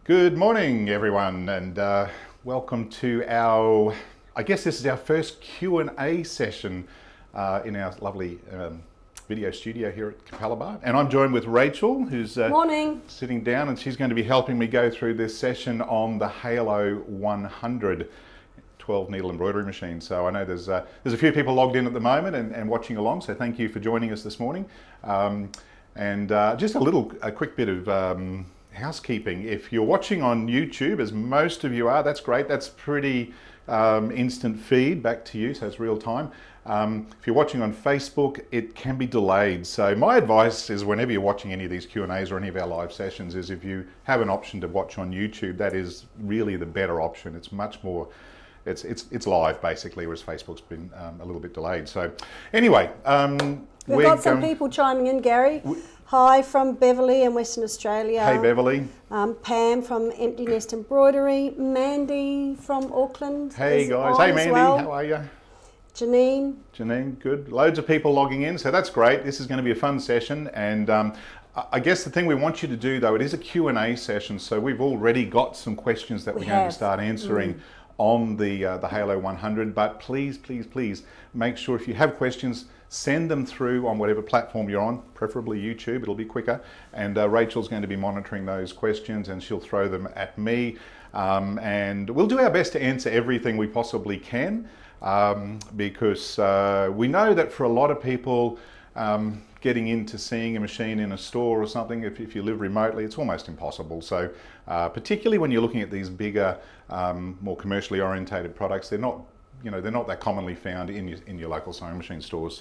Good morning, everyone, and welcome to our, I guess this is our first Q&A session in our lovely video studio here at Capella. And I'm joined with Rachel, who's Morning. Sitting down, and she's going to be helping me go through this session on the Halo-100 12 needle embroidery machine. So I know there's a few people logged in at the moment and watching along, so thank you for joining us this morning. Just a quick bit of housekeeping. If you're watching on YouTube, as most of you are, that's great. That's pretty instant feed back to you, so it's real time. If you're watching on Facebook, it can be delayed. So my advice is whenever you're watching any of these Q&As or any of our live sessions is if you have an option to watch on YouTube, that is really the better option. It's much more, it's live basically, whereas Facebook's been a little bit delayed. So anyway, we've got some people chiming in, Gary. Hi from Beverly in Western Australia. Hey Beverly. Pam from Empty Nest Embroidery. Mandy from Auckland. Hey guys. Hey Mandy, how are you? Janine, good. Loads of people logging in, so that's great. This is going to be a fun session, and I guess the thing we want you to do though, it is a Q&A session, so we've already got some questions that we're going to start answering on the Halo-100, but please make sure if you have questions, send them through on whatever platform you're on, preferably YouTube, it'll be quicker. And Rachel's going to be monitoring those questions and she'll throw them at me. And we'll do our best to answer everything we possibly can because we know that for a lot of people, getting into seeing a machine in a store or something, if you live remotely, it's almost impossible. So particularly when you're looking at these bigger, more commercially orientated products, they're not that commonly found in your local sewing machine stores.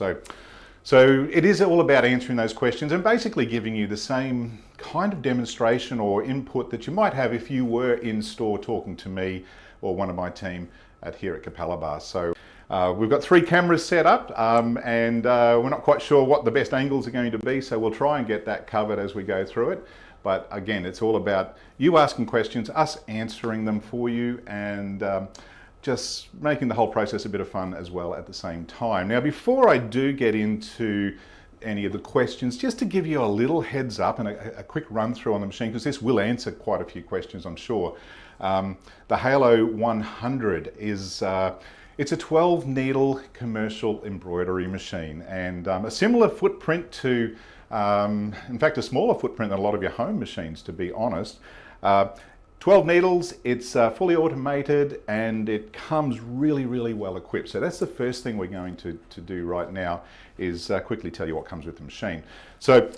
So it is all about answering those questions and basically giving you the same kind of demonstration or input that you might have if you were in store talking to me or one of my team here at Capella. So we've got 3 cameras set up and we're not quite sure what the best angles are going to be, so we'll try and get that covered as we go through it. But again, it's all about you asking questions, us answering them for you, and just making the whole process a bit of fun as well at the same time. Now, before I do get into any of the questions, just to give you a little heads up and a quick run through on the machine, because this will answer quite a few questions, I'm sure. The Halo-100 is it's a 12 needle commercial embroidery machine, and a similar footprint to, in fact, a smaller footprint than a lot of your home machines, to be honest. 12 needles, it's fully automated, and it comes really well equipped. So that's the first thing we're going to do right now is quickly tell you what comes with the machine. So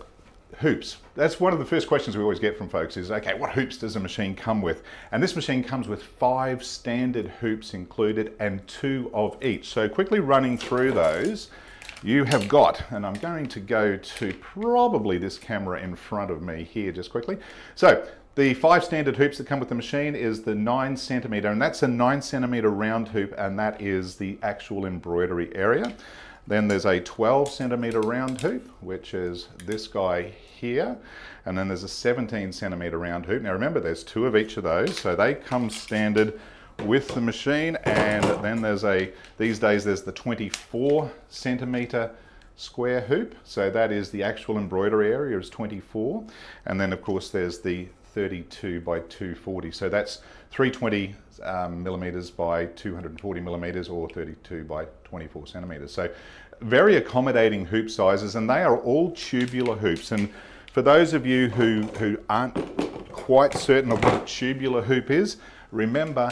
hoops, that's one of the first questions we always get from folks is, okay, what hoops does a machine come with? And this machine comes with 5 standard hoops included and 2 of each. So quickly running through those, you have got, and I'm going to go to probably this camera in front of me here just quickly. So the 5 standard hoops that come with the machine is the 9 centimeter, and that's a 9 centimeter round hoop, and that is the actual embroidery area. Then there's a 12 centimeter round hoop, which is this guy here. And then there's a 17 centimeter round hoop. Now remember, there's 2 of each of those, so they come standard with the machine. And then there's these days there's the 24 centimeter square hoop. So that is the actual embroidery area is 24. And then of course there's the 32 by 240. So that's 320 millimeters by 240 millimeters, or 32 by 24 centimeters. So very accommodating hoop sizes, and they are all tubular hoops. And for those of you who aren't quite certain of what a tubular hoop is, remember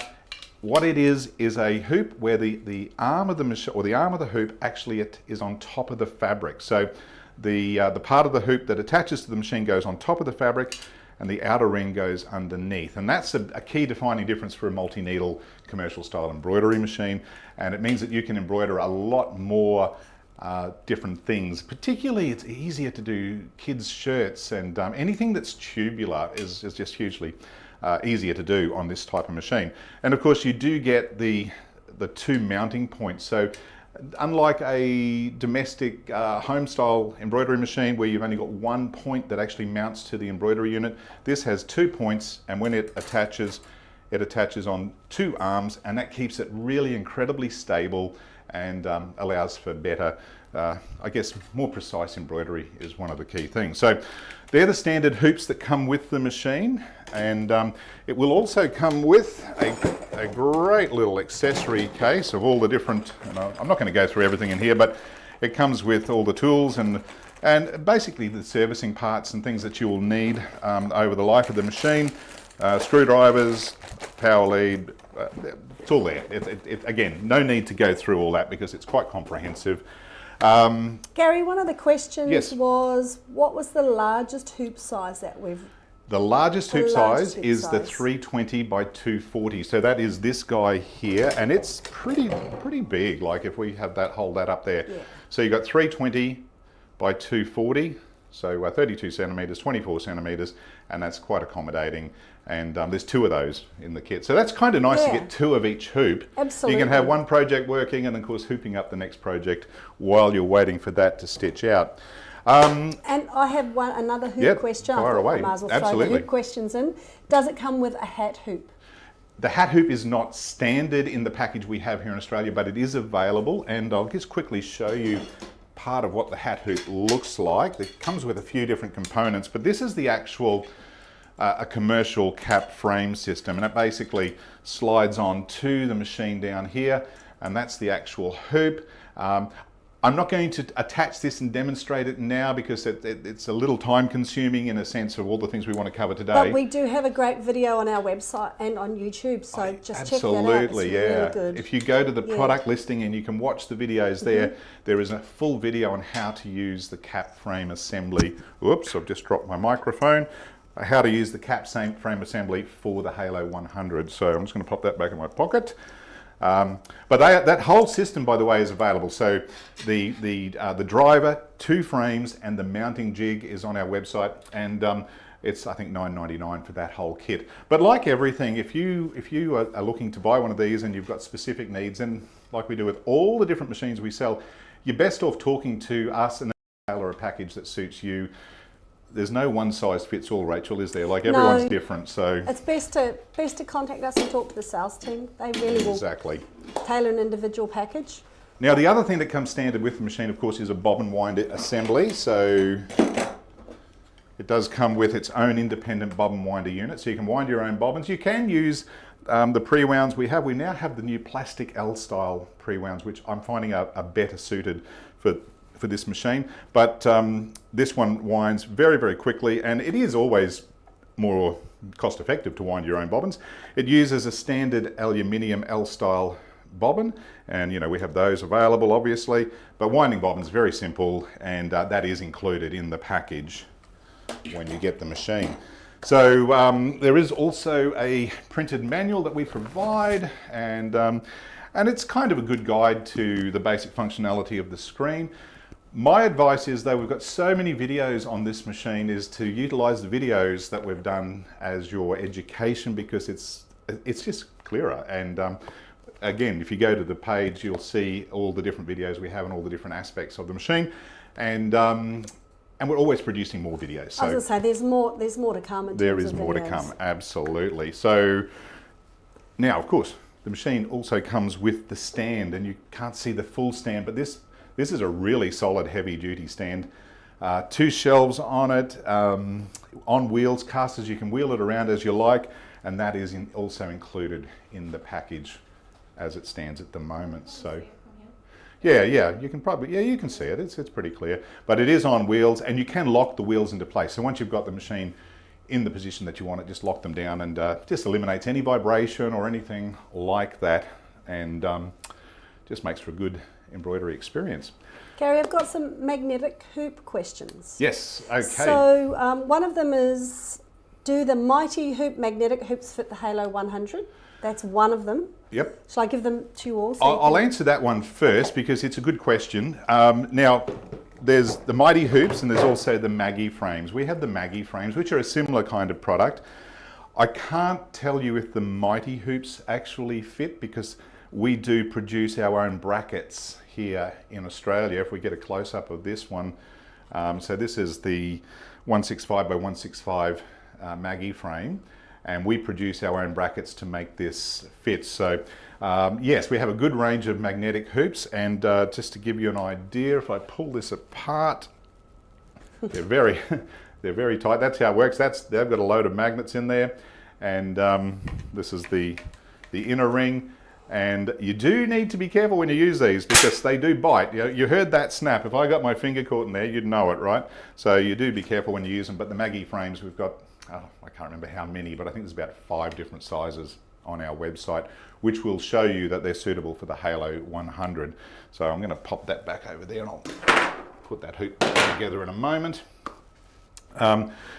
what it is a hoop where the arm of the machine, or the arm of the hoop, actually is on top of the fabric. So the part of the hoop that attaches to the machine goes on top of the fabric, and the outer ring goes underneath. And that's a key defining difference for a multi-needle commercial style embroidery machine. And it means that you can embroider a lot more different things. Particularly, it's easier to do kids' shirts, and anything that's tubular is just hugely easier to do on this type of machine. And of course, you do get the 2 mounting points. So unlike a domestic home style embroidery machine where you've only got 1 point that actually mounts to the embroidery unit, this has 2 points, and when it attaches, It attaches on 2 arms, and that keeps it really incredibly stable and allows for better, I guess, more precise embroidery is one of the key things. So they're the standard hoops that come with the machine, and it will also come with a great little accessory case of all the different, I'm not going to go through everything in here, but it comes with all the tools and basically the servicing parts and things that you will need over the life of the machine. Screwdrivers, power lead, it's all there. Again, no need to go through all that because it's quite comprehensive. Gary, one of the questions was, what was the largest hoop size that we've... The largest hoop size is the 320 by 240. So that is this guy here, and it's pretty big. Like if we have that, hold that up there. Yeah. So you've got 320 by 240. So 32 centimetres, 24 centimetres, and that's quite accommodating. And there's 2 of those in the kit. So that's kind of nice to get 2 of each hoop. Absolutely. You can have one project working and of course hooping up the next project while you're waiting for that to stitch out. And I have another hoop question. Fire away. I might as well throw the hoop questions in. Does it come with a hat hoop? The hat hoop is not standard in the package we have here in Australia, but it is available, and I'll just quickly show you part of what the hat hoop looks like. It comes with a few different components, but this is the actual a commercial cap frame system, and it basically slides on to the machine down here, and that's the actual hoop. I'm not going to attach this and demonstrate it now because it's a little time consuming in a sense of all the things we want to cover today. But we do have a great video on our website and on YouTube, so just check that out. It's really good. If you go to the product listing and you can watch the videos there, there is a full video on how to use the cap frame assembly. Whoops, I've just dropped my microphone. How to use the cap frame assembly for the Halo-100. So I'm just going to pop that back in my pocket. But that whole system, by the way, is available. So the driver, 2 frames, and the mounting jig is on our website, and it's I think $9.99 for that whole kit. But like everything, if you are looking to buy one of these and you've got specific needs, and like we do with all the different machines we sell, you're best off talking to us and tailor a package that suits you. There's no one size fits all, Rachel, is there? Like everyone's different, so it's best to contact us and talk to the sales team. They really will tailor an individual package. Now, the other thing that comes standard with the machine, of course, is a bobbin wind assembly. So it does come with its own independent bobbin winder unit, so you can wind your own bobbins. You can use the pre-wounds we have. We now have the new plastic L-style pre-wounds, which I'm finding are better suited for this machine, but this one winds very, very quickly, and it is always more cost effective to wind your own bobbins. It uses a standard aluminium L-style bobbin, and we have those available obviously, but winding bobbins is very simple, and that is included in the package when you get the machine. So there is also a printed manual that we provide, and it's kind of a good guide to the basic functionality of the screen. My advice is, though, we've got so many videos on this machine, is to utilize the videos that we've done as your education, because it's just clearer. And again, if you go to the page, you'll see all the different videos we have and all the different aspects of the machine. And we're always producing more videos. So I was going to say, there's more to come. There is more to come, absolutely. So now, of course, the machine also comes with the stand, and you can't see the full stand, but this is a really solid heavy-duty stand. 2 shelves on it, on wheels, casters. You can wheel it around as you like, and that is also included in the package as it stands at the moment. So, yeah, you can probably, you can see it. It's pretty clear, but it is on wheels, and you can lock the wheels into place. So once you've got the machine in the position that you want it, just lock them down, and just eliminates any vibration or anything like that, and just makes for a good embroidery experience. Gary, I've got some magnetic hoop questions. Yes, okay. So one of them is, do the Mighty Hoop magnetic hoops fit the Halo-100? That's one of them. Yep. Shall I give them to you all? I'll answer that one first because it's a good question. Now, there's the Mighty hoops and there's also the Maggie frames. We have the Maggie frames, which are a similar kind of product. I can't tell you if the Mighty hoops actually fit because we do produce our own brackets here in Australia. If we get a close-up of this one, so this is the 165 by 165 Maggie frame, and we produce our own brackets to make this fit. So yes, we have a good range of magnetic hoops, and just to give you an idea, if I pull this apart, they're very they're very tight. That's how it works. They've got a load of magnets in there, and this is the inner ring. And you do need to be careful when you use these, because they do bite. You heard that snap. If I got my finger caught in there, you'd know it, right? So you do be careful when you use them. But the Maggie frames, we've got, I can't remember how many, but I think there's about 5 different sizes on our website, which will show you that they're suitable for the Halo-100. So I'm going to pop that back over there, and I'll put that hoop together in a moment.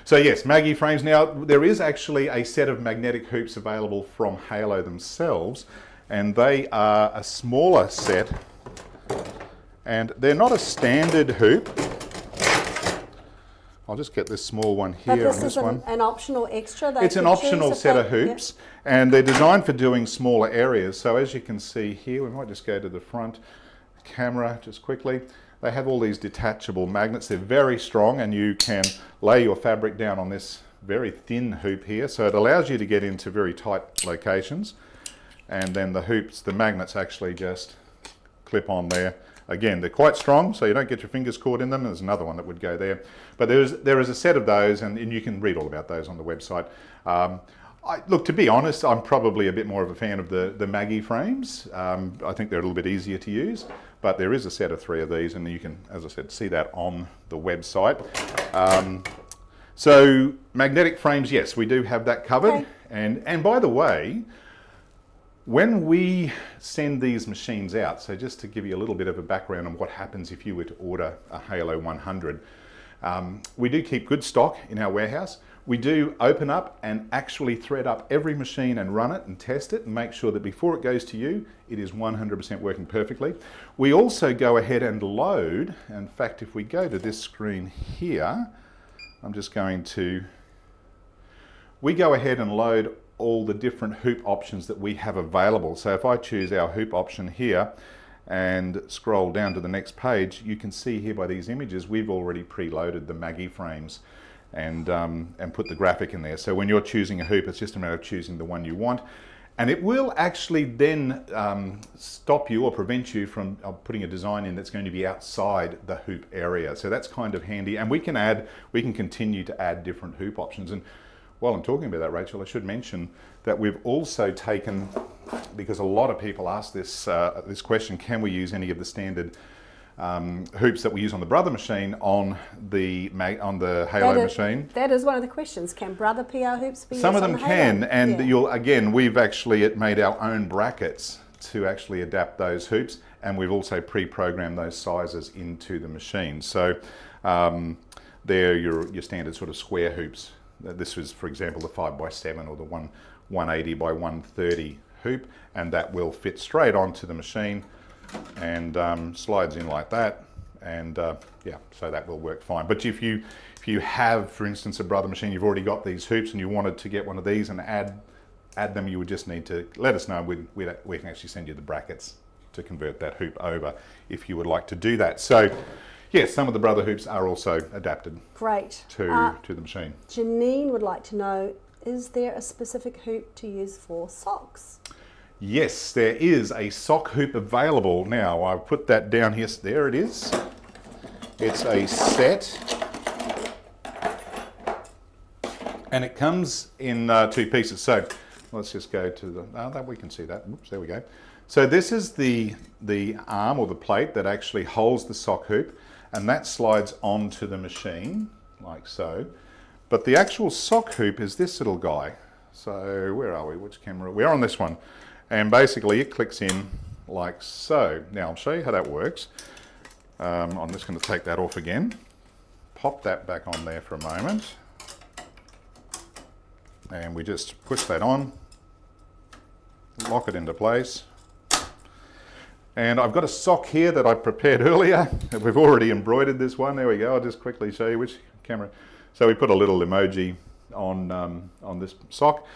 So yes, Maggie frames. Now, there is actually a set of magnetic hoops available from Halo themselves, and they are a smaller set, and they're not a standard hoop. I'll just get this small one here. But this is an optional extra. It's an optional set of hoops, and they're designed for doing smaller areas. So as you can see here, we might just go to the front camera just quickly. They have all these detachable magnets. They're very strong, and you can lay your fabric down on this very thin hoop here. So it allows you to get into very tight locations. And then the hoops, the magnets actually just clip on there. Again, they're quite strong, so you don't get your fingers caught in them. There's another one that would go there. But there is a set of those, and you can read all about those on the website. Look, to be honest, I'm probably a bit more of a fan of the Maggie frames. I think they're a little bit easier to use, but there is a set of 3 of these, and you can, as I said, see that on the website. So magnetic frames, yes, we do have that covered. Okay. And by the way, when we send these machines out, so just to give you a little bit of a background on what happens if you were to order a Halo-100, we do keep good stock in our warehouse. We do open up and actually thread up every machine and run it and test it and make sure that before it goes to you, it is 100% working perfectly. We also go ahead and load. In fact, if we go to this screen here, we go ahead and load all the different hoop options that we have available. So if I choose our hoop option here and scroll down to the next page, you can see here by these images, we've already preloaded the Maggie frames and put the graphic in there. So when you're choosing a hoop, it's just a matter of choosing the one you want. And it will actually then stop you or prevent you from putting a design in that's going to be outside the hoop area. So that's kind of handy. And we can continue to add different hoop options. And while I'm talking about that, Rachel, I should mention that we've also taken, because a lot of people ask this question, can we use any of the standard hoops that we use on the Brother machine on the Halo machine? That is one of the questions. Can Brother PR hoops be used Some of on them the can, Halo? and we've actually made our own brackets to actually adapt those hoops, and we've also pre-programmed those sizes into the machine. So they're your standard sort of square hoops. This was, for example, the 5x7 or the 180 by 130 hoop, and that will fit straight onto the machine and slides in like that, and yeah, so that will work fine. But if you have, for instance, a Brother machine, you've already got these hoops and you wanted to get one of these and add them, you would just need to let us know. We can actually send you the brackets to convert that hoop over if you would like to do that. So yes, some of the Brother hoops are also adapted. Great. To the machine. Janine would like to know, is there a specific hoop to use for socks? Yes, there is a sock hoop available. Now, I've put that down here. There it is. It's a set. And it comes in 2 pieces. So let's just go to that we can see that. Oops, there we go. So this is the arm or the plate that actually holds the sock hoop, and that slides onto the machine like so. But the actual sock hoop is this little guy. So where are we? Which camera? We're on this one. And basically it clicks in like so. Now I'll show you how that works. I'm just going to take that off again. Pop that back on there for a moment. And we just push that on. Lock it into place. And I've got a sock here that I prepared earlier. We've already embroidered this one. There we go. I'll just quickly show you which camera. So we put a little emoji on this sock.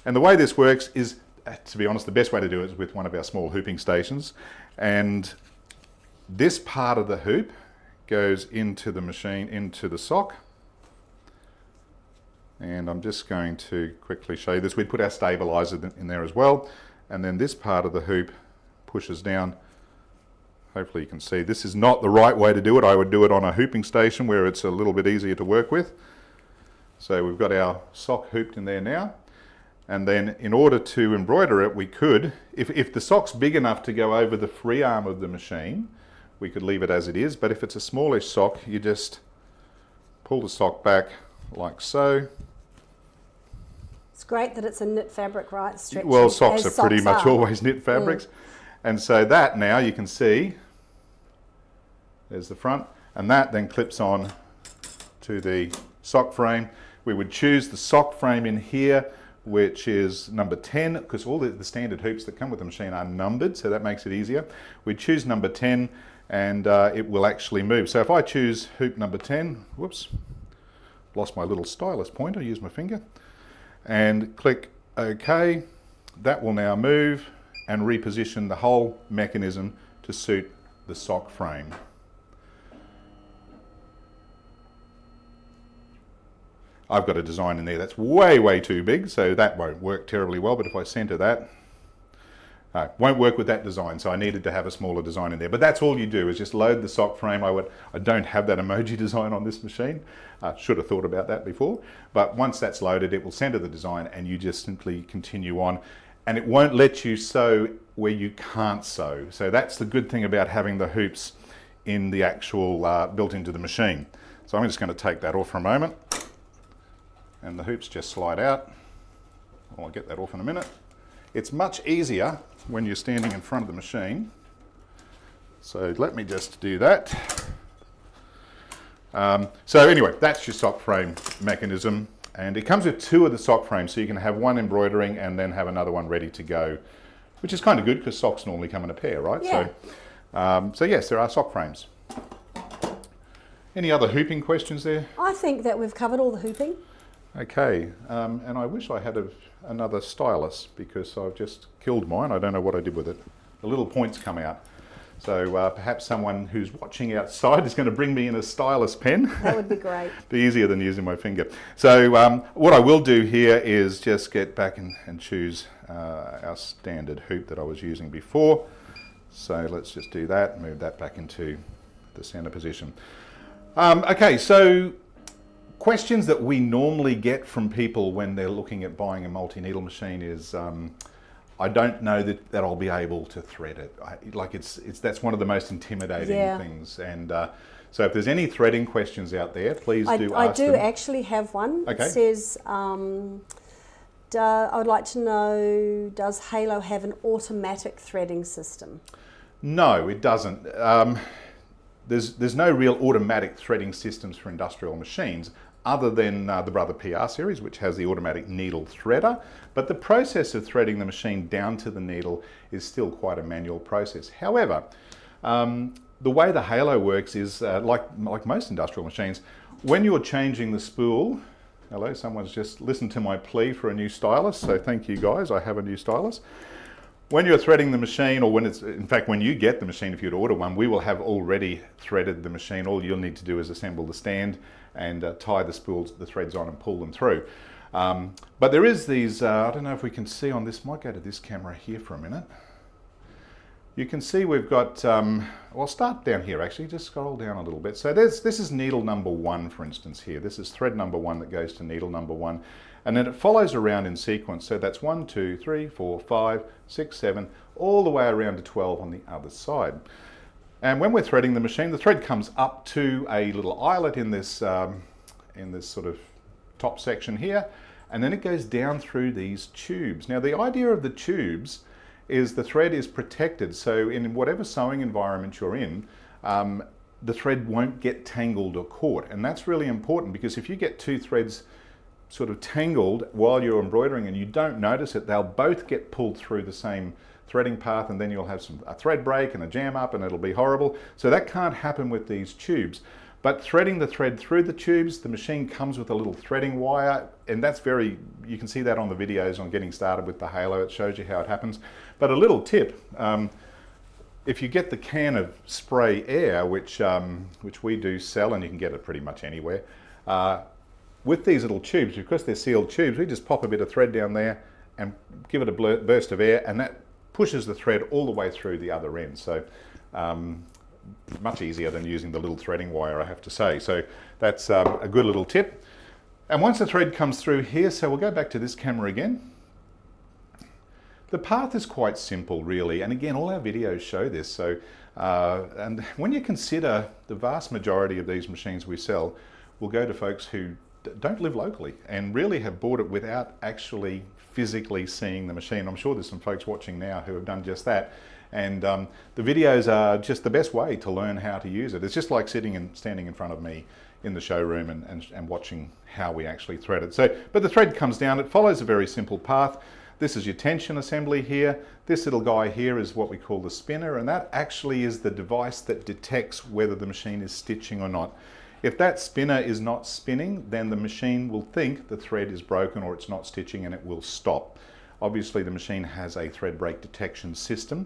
And the way this works is, to be honest, the best way to do it is with one of our small hooping stations. And this part of the hoop goes into the machine, into the sock. And I'm just going to quickly show you this. We'd put our stabilizer in there as well. And then this part of the hoop pushes down. Hopefully you can see this is not the right way to do it. I would do it on a hooping station where it's a little bit easier to work with. So we've got our sock hooped in there now. And then in order to embroider it, we could, if the sock's big enough to go over the free arm of the machine, we could leave it as it is. But if it's a smallish sock, you just pull the sock back like so. It's great that it's a knit fabric, right? Stretchy, well, socks are pretty much are. always knit fabrics. And so that now you can see, there's the front, and that then clips on to the sock frame. We would choose the sock frame in here, which is number 10, because all the standard hoops that come with the machine are numbered, so that makes it easier. We choose number 10, and it will actually move. So if I choose hoop number 10, whoops, lost my little stylus pointer, use my finger, and click OK, that will now move and reposition the whole mechanism to suit the sock frame. I've got a design in there that's way too big, so that won't work terribly well, but if I center that, won't work with that design, so I needed to have a smaller design in there. But that's all you do, is just load the sock frame. I don't have that emoji design on this machine. Should have thought about that before. But once that's loaded, it will center the design and you just simply continue on. And it won't let you sew where you can't sew. So that's the good thing about having the hoops in the actual, built into the machine. So I'm just going to take that off for a moment. And the hoops just slide out. I'll get that off in a minute. It's much easier when you're standing in front of the machine. So let me just do that. So anyway, that's your sock frame mechanism. And it comes with two of the sock frames, so you can have one embroidering and then have another one ready to go, which is kind of good because socks normally come in a pair, right? Yeah. So yes, there are sock frames. Any other hooping questions there? I think that we've covered all the hooping. Okay, and I wish I had another stylus because I've just killed mine. I don't know what I did with it. The little points come out. So perhaps someone who's watching outside is going to bring me in a stylus pen. That would be great. Be easier than using my finger. So what I will do here is just get back and choose our standard hoop that I was using before. So let's just do that, move that back into the center position. Okay, so questions that we normally get from people when they're looking at buying a multi-needle machine is, I don't know that I'll be able to thread it. That's one of the most intimidating things. And so if there's any threading questions out there, please do ask them. I do actually have one. Okay. It says, I would like to know, does Halo have an automatic threading system? No, it doesn't. There's no real automatic threading systems for industrial machines, other than the Brother PR series, which has the automatic needle threader. But the process of threading the machine down to the needle is still quite a manual process. However, the way the Halo works is, like most industrial machines, when you're changing the spool, hello, someone's just listened to my plea for a new stylus, so thank you guys, I have a new stylus. When you're threading the machine, or when you get the machine, if you'd order one, we will have already threaded the machine. All you'll need to do is assemble the stand and tie the spools, the threads on and pull them through. But there is these, I don't know if we can see on this, might go to this camera here for a minute. You can see we've got, well, start down here actually, just scroll down a little bit. So this is needle number 1, for instance here. This is thread number 1 that goes to needle number 1. And then it follows around in sequence. So that's 1, 2, 3, 4, 5, 6, 7, all the way around to 12 on the other side. And when we're threading the machine, the thread comes up to a little eyelet in this sort of top section here, and then it goes down through these tubes. Now the idea of the tubes is the thread is protected, so in whatever sewing environment you're in, the thread won't get tangled or caught. And that's really important, because if you get two threads sort of tangled while you're embroidering and you don't notice it, they'll both get pulled through the same threading path, and then you'll have a thread break and a jam up, and it'll be horrible. So that can't happen with these tubes. But threading the thread through the tubes, the machine comes with a little threading wire, and that's you can see that on the videos on getting started with the Halo. It shows you how it happens. But a little tip, if you get the can of spray air, which we do sell, and you can get it pretty much anywhere, with these little tubes, because they're sealed tubes, we just pop a bit of thread down there and give it a burst of air, and that pushes the thread all the way through the other end. So much easier than using the little threading wire, I have to say. So that's a good little tip. And once the thread comes through here, so we'll go back to this camera again. The path is quite simple, really, and again, all our videos show this. So, and when you consider the vast majority of these machines we sell will go to folks who don't live locally and really have bought it without actually physically seeing the machine. I'm sure there's some folks watching now who have done just that. And the videos are just the best way to learn how to use it. It's just like sitting and standing in front of me in the showroom and watching how we actually thread it. So, but the thread comes down, it follows a very simple path. This is your tension assembly here. This little guy here is what we call the spinner, and that actually is the device that detects whether the machine is stitching or not. If that spinner is not spinning, then the machine will think the thread is broken or it's not stitching, and it will stop. Obviously, the machine has a thread break detection system.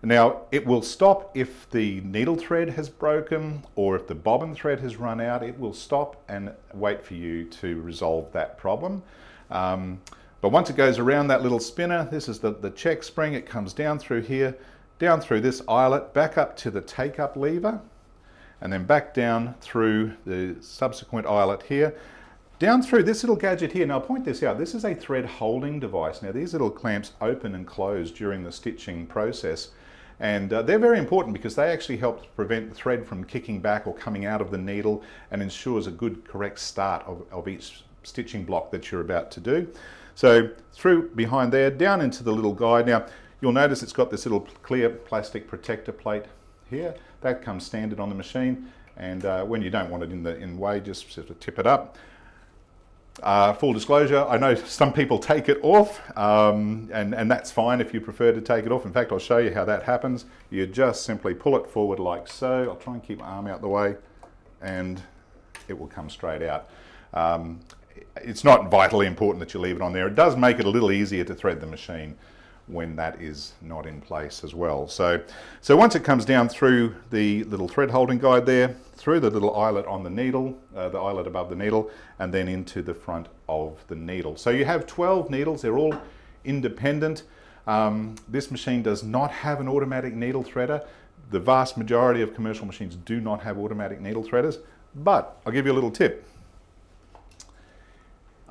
Now, it will stop if the needle thread has broken or if the bobbin thread has run out. It will stop and wait for you to resolve that problem. But once it goes around that little spinner, this is the check spring, it comes down through here, down through this eyelet, back up to the take-up lever, and then back down through the subsequent eyelet here, down through this little gadget here. Now, I'll point this out. This is a thread holding device. Now, these little clamps open and close during the stitching process, and they're very important because they actually help prevent the thread from kicking back or coming out of the needle and ensures a good, correct start of each stitching block that you're about to do. So through behind there, down into the little guide. Now, you'll notice it's got this little clear plastic protector plate here. That comes standard on the machine, and when you don't want it in the way, just sort of tip it up. Full disclosure, I know some people take it off, and that's fine if you prefer to take it off. In fact, I'll show you how that happens. You just simply pull it forward like so. I'll try and keep my arm out the way, and it will come straight out. It's not vitally important that you leave it on there. It does make it a little easier to thread the machine when that is not in place as well. So once it comes down through the little thread holding guide there, through the little eyelet on the needle, the eyelet above the needle, and then into the front of the needle. So you have 12 needles, they're all independent. This machine does not have an automatic needle threader. The vast majority of commercial machines do not have automatic needle threaders, but I'll give you a little tip.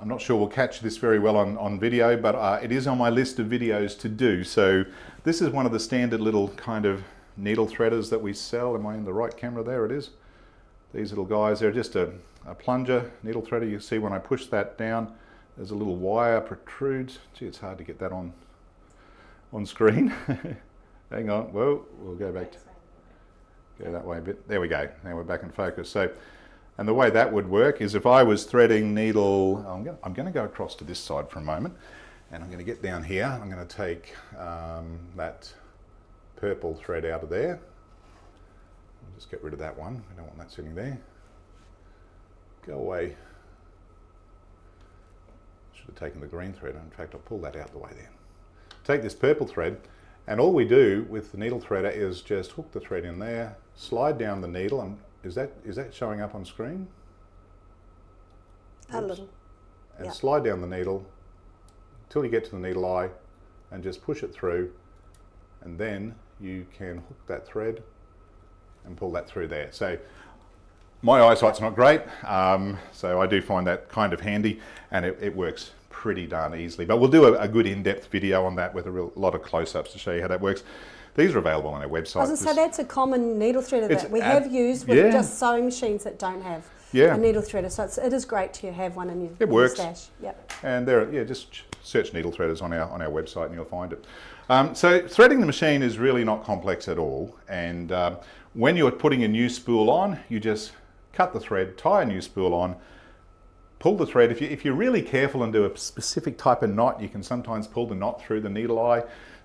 I'm not sure we'll catch this very well on video, but it is on my list of videos to do. So this is one of the standard little kind of needle threaders that we sell. Am I in the right camera? There it is. These little guys, they're just a plunger needle threader. You see when I push that down, there's a little wire protrudes. Gee, it's hard to get that on screen. Hang on, whoa, we'll go back, go that way a bit. There we go, now we're back in focus. So. And the way that would work is if I was threading needle, I'm going to go across to this side for a moment, and I'm going to get down here. I'm going to take that purple thread out of there. I'll just get rid of that one. I don't want that sitting there. Go away. Should have taken the green thread. In fact, I'll pull that out the way then. Take this purple thread, and all we do with the needle threader is just hook the thread in there, slide down the needle, and is that showing up on screen? A little. And yeah. Slide down the needle until you get to the needle eye and just push it through, and then you can hook that thread and pull that through there. So my eyesight's not great, so I do find that kind of handy, and it works pretty darn easily. But we'll do a good in-depth video on that with a lot of close-ups to show you how that works. These are available on our website. I was going to say that's a common needle threader that we have used with just sewing machines that don't have a needle threader. So it is great to have one in your stash. Yep. And just search needle threaders on our website and you'll find it. So threading the machine is really not complex at all. And when you're putting a new spool on, you just cut the thread, tie a new spool on, pull the thread. If you're really careful and do a specific type of knot, you can sometimes pull the knot through the needle eye.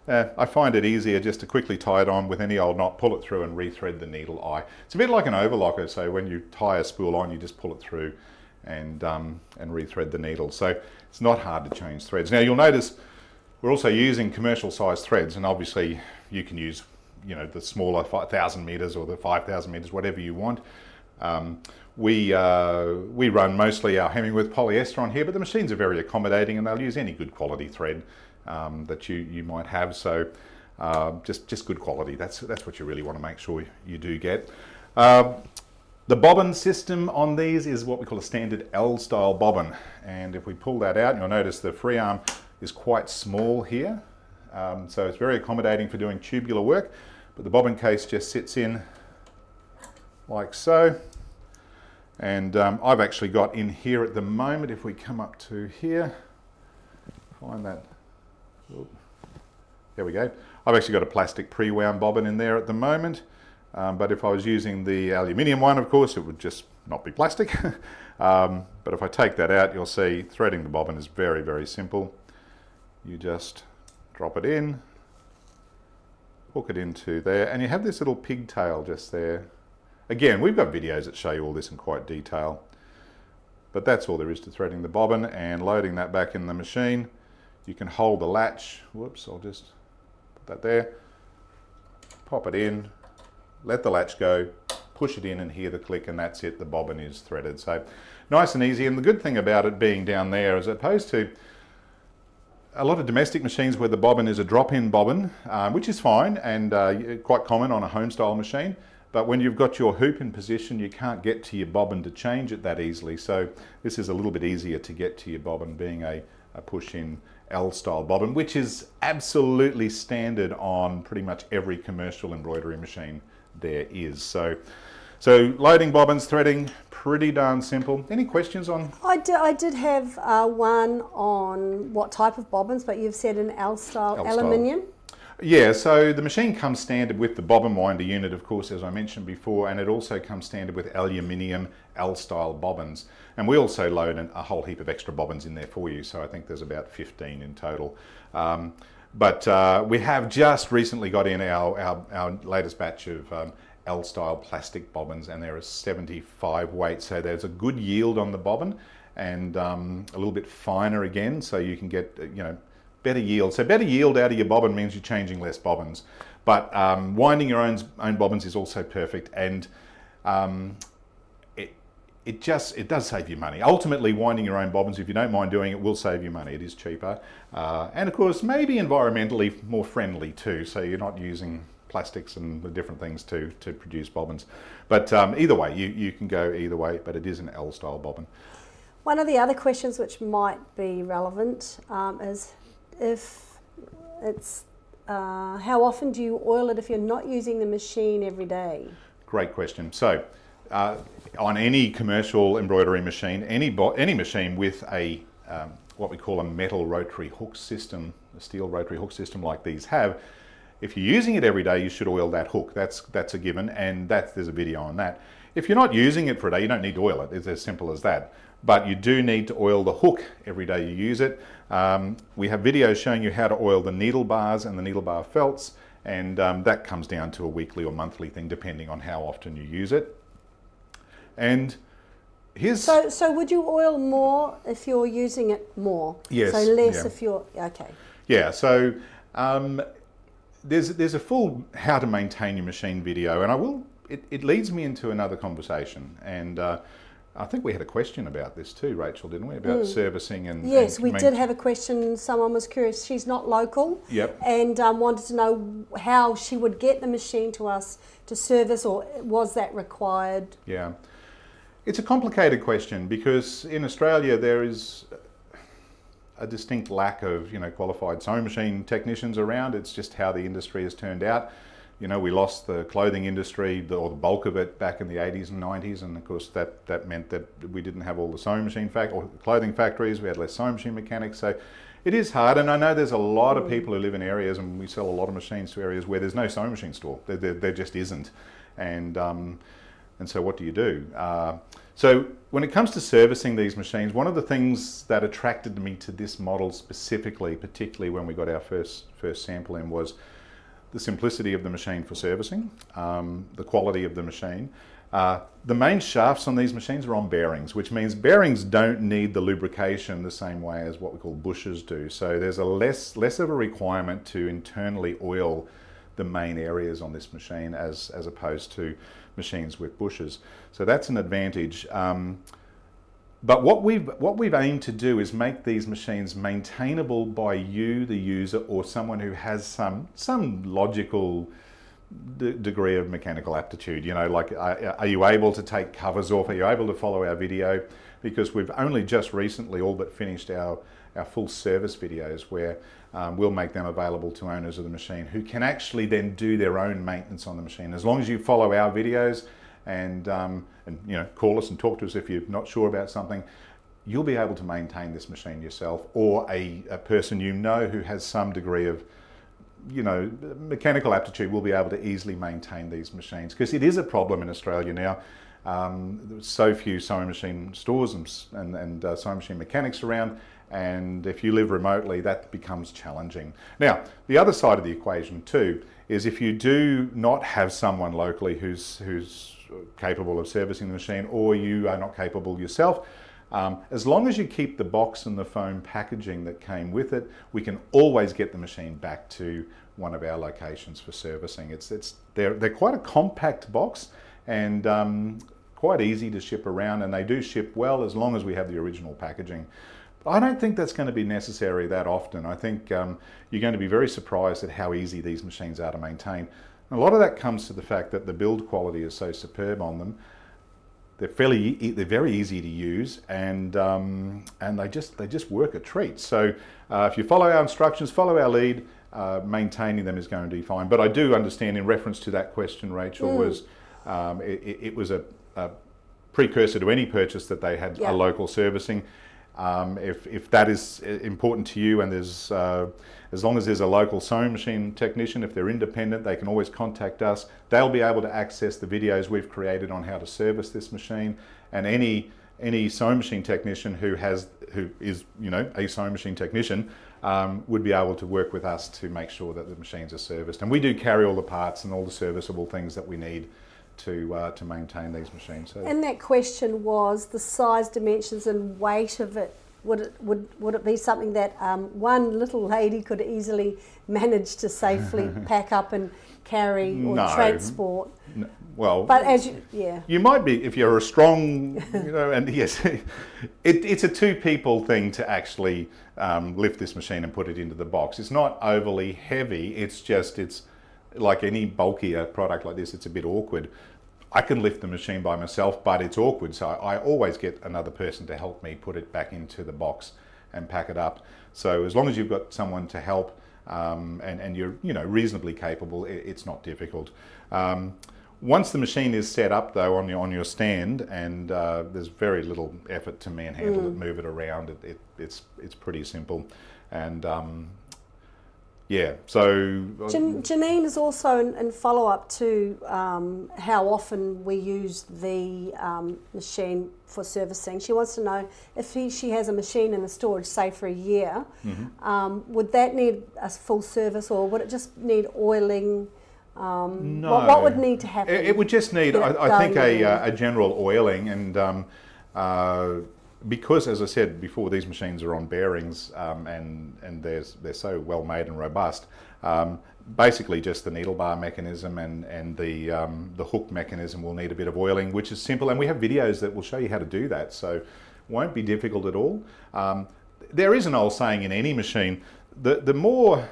I find it easier just to quickly tie it on with any old knot, pull it through and rethread the needle eye. It's a bit like an overlocker, so when you tie a spool on, you just pull it through and rethread the needle. So it's not hard to change threads. Now you'll notice we're also using commercial size threads, and obviously you can use the smaller 1,000 meters or the 5,000 meters, whatever you want. We run mostly our Hemingway polyester on here, but the machines are very accommodating and they'll use any good quality thread that you might have. So just good quality. That's what you really want to make sure you do get. The bobbin system on these is what we call a standard L-style bobbin. And if we pull that out, you'll notice the free arm is quite small here. So it's very accommodating for doing tubular work. But the bobbin case just sits in like so. And I've actually got in here at the moment, if we come up to here, find that, there we go. I've actually got a plastic pre-wound bobbin in there at the moment. But if I was using the aluminium one, of course, it would just not be plastic. But if I take that out, you'll see threading the bobbin is very, very simple. You just drop it in, hook it into there, and you have this little pigtail just there. Again, we've got videos that show you all this in quite detail. But that's all there is to threading the bobbin and loading that back in the machine. You can hold the latch. Whoops, I'll just put that there. Pop it in. Let the latch go, push it in and hear the click, and that's it, the bobbin is threaded. So nice and easy. And the good thing about it being down there, as opposed to a lot of domestic machines where the bobbin is a drop-in bobbin, which is fine and quite common on a home style machine. But when you've got your hoop in position, you can't get to your bobbin to change it that easily. So this is a little bit easier to get to your bobbin, being a push-in L-style bobbin, which is absolutely standard on pretty much every commercial embroidery machine there is. So loading bobbins, threading, pretty darn simple. Any questions on? I did have one on what type of bobbins, but you've said an L-style aluminium. Yeah, so the machine comes standard with the bobbin winder unit, of course, as I mentioned before, and it also comes standard with aluminium L-style bobbins. And we also load a whole heap of extra bobbins in there for you, so I think there's about 15 in total. But we have just recently got in our latest batch of L-style plastic bobbins, and there are 75 weight, so there's a good yield on the bobbin and a little bit finer again, so you can get better yield. So better yield out of your bobbin means you're changing less bobbins, but winding your own bobbins is also perfect, and it does save you money. Ultimately, winding your own bobbins, if you don't mind doing it, will save you money. It is cheaper. And of course, maybe environmentally more friendly too. So you're not using plastics and the different things to produce bobbins. But either way, you can go either way, but it is an L-style bobbin. One of the other questions which might be relevant is if it's, how often do you oil it if you're not using the machine every day? Great question. So, on any commercial embroidery machine, any machine with a what we call a metal rotary hook system, a steel rotary hook system like these have, if you're using it every day, you should oil that hook. That's a given, and there's a video on that. If you're not using it for a day, you don't need to oil it. It's as simple as that. But you do need to oil the hook every day you use it. We have videos showing you how to oil the needle bars and the needle bar felts, and that comes down to a weekly or monthly thing depending on how often you use it. And here's... So would you oil more if you're using it more? Yes. So less if you're... Okay. Yeah, so there's a full how to maintain your machine video, and it leads me into another conversation, and I think we had a question about this too, Rachel, didn't we? About servicing and... Yes, we did have a question. Someone was curious. She's not local. Yep. And wanted to know how she would get the machine to us to service, or was that required? Yeah. It's a complicated question because in Australia there is a distinct lack of qualified sewing machine technicians around. It's just how the industry has turned out. We lost the clothing industry, or the bulk of it, back in the 80s and 90s, and of course that meant that we didn't have all the sewing machine or clothing factories. We had less sewing machine mechanics, so it is hard. And I know there's a lot of people who live in areas, and we sell a lot of machines to areas where there's no sewing machine store. There just isn't, and so what do you do? So when it comes to servicing these machines, one of the things that attracted me to this model specifically, particularly when we got our first sample in, was the simplicity of the machine for servicing, the quality of the machine. The main shafts on these machines are on bearings, which means bearings don't need the lubrication the same way as what we call bushers do. So there's less of a requirement to internally oil the main areas on this machine as opposed to machines with bushes. So that's an advantage. But what we've aimed to do is make these machines maintainable by you, the user, or someone who has some logical degree of mechanical aptitude. You know, like, are you able to take covers off? Are you able to follow our video? Because we've only just recently all but finished our full service videos, where we'll make them available to owners of the machine who can actually then do their own maintenance on the machine. As long as you follow our videos and you know, call us and talk to us if you're not sure about something, you'll be able to maintain this machine yourself, or a person you know who has some degree of, you know, mechanical aptitude will be able to easily maintain these machines, because it is a problem in Australia now. There's so few sewing machine stores and sewing machine mechanics around, and if you live remotely, that becomes challenging. Now, the other side of the equation too is if you do not have someone locally who's capable of servicing the machine, or you are not capable yourself, as long as you keep the box and the foam packaging that came with it, we can always get the machine back to one of our locations for servicing. They're quite a compact box, and quite easy to ship around, and they do ship well as long as we have the original packaging. I don't think that's going to be necessary that often. I think you're going to be very surprised at how easy these machines are to maintain. A lot of that comes to the fact that the build quality is so superb on them. They're very easy to use, and they just work a treat. So if you follow our instructions, follow our lead, maintaining them is going to be fine. But I do understand, in reference to that question, Rachel, was it was a precursor to any purchase that they had a local servicing. If that is important to you, and there's as long as there's a local sewing machine technician, if they're independent, they can always contact us. They'll be able to access the videos we've created on how to service this machine, and any sewing machine technician who is, you know, a sewing machine technician would be able to work with us to make sure that the machines are serviced. And we do carry all the parts and all the serviceable things that we need to maintain these machines. So, and that question was the size, dimensions and weight of it. Would it be something that one little lady could easily manage to safely pack up and carry or transport? No. Well, but as you might be if you're a strong, you know, and yes, it's a two-people thing to actually lift this machine and put it into the box. It's not overly heavy. It's like any bulkier product like this. It's a bit awkward. I can lift the machine by myself, but it's awkward, so I always get another person to help me put it back into the box and pack it up. So as long as you've got someone to help and you're, you know, reasonably capable, it's not difficult. Once the machine is set up though on your stand, and there's very little effort to manhandle it, move it around, it's pretty simple. And yeah, so Janine is also in follow-up to how often we use the machine for servicing. She wants to know if she has a machine in the storage, say for a year, would that need a full service, or would it just need oiling? No. What would need to happen? It would just need, I think, a general oiling, and because, as I said before, these machines are on bearings, and they're so well made and robust. Basically, just the needle bar mechanism and the hook mechanism will need a bit of oiling, which is simple, and we have videos that will show you how to do that, so it won't be difficult at all. There is an old saying in any machine: the more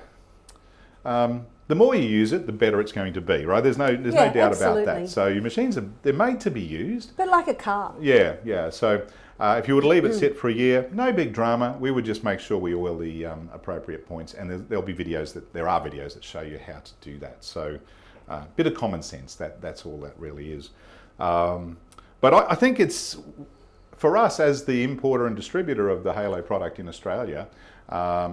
you use it, the better it's going to be, right? There's no doubt about that. So your machines they're made to be used. But like a car. Yeah. So if you were to leave it sit for a year, no big drama. We would just make sure we oil the appropriate points, and there are videos that show you how to do that. So a bit of common sense. That's all that really is. But I think it's, for us as the importer and distributor of the Halo product in Australia, our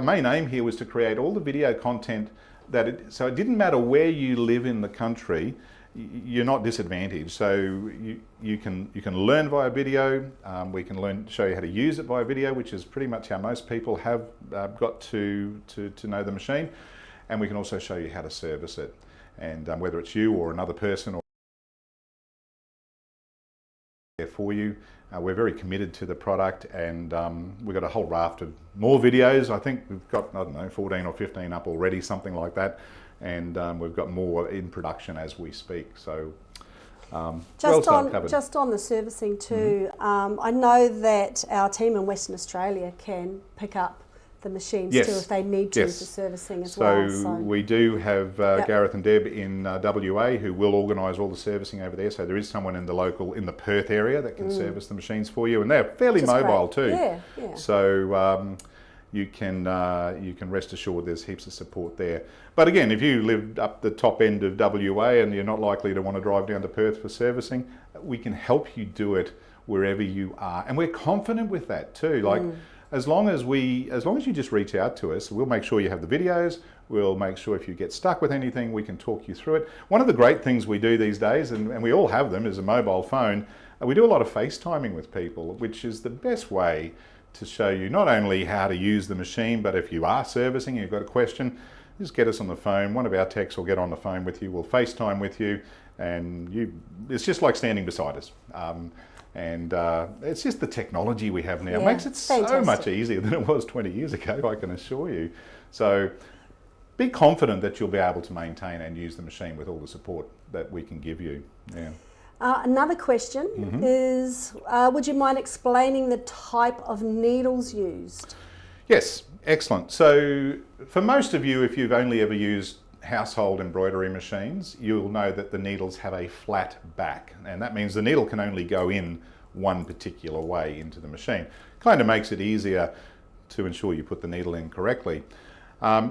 main aim here was to create all the video content so it didn't matter where you live in the country, you're not disadvantaged. So you can learn via video. We can show you how to use it via video, which is pretty much how most people have got to know the machine. And we can also show you how to service it, and whether it's you or another person there for you. We're very committed to the product, and we've got a whole raft of more videos. I think we've got, I don't know, 14 or 15 up already, something like that. And we've got more in production as we speak. So just on the servicing too, I know that our team in Western Australia can pick up the machines too if they need to for servicing as well. So we do have Gareth and Deb in WA who will organise all the servicing over there. So there is someone in the Perth area that can service the machines for you, and they're fairly mobile too. Yeah. So you can rest assured there's heaps of support there. But again, if you live up the top end of WA and you're not likely to want to drive down to Perth for servicing, we can help you do it wherever you are, and we're confident with that too. Like. As long as you just reach out to us, we'll make sure you have the videos. We'll make sure if you get stuck with anything, we can talk you through it. One of the great things we do these days, and we all have them, is a mobile phone. We do a lot of FaceTiming with people, which is the best way to show you not only how to use the machine, but if you are servicing and you've got a question, just get us on the phone. One of our techs will get on the phone with you. We'll FaceTime with you, and it's just like standing beside us. And it's just the technology we have now. It makes it so much easier than it was 20 years ago, I can assure you. So be confident that you'll be able to maintain and use the machine with all the support that we can give you. Yeah. Another question is, would you mind explaining the type of needles used? Yes, excellent. So for most of you, if you've only ever used household embroidery machines, you'll know that the needles have a flat back, and that means the needle can only go in one particular way into the machine. Kind of makes it easier to ensure you put the needle in correctly.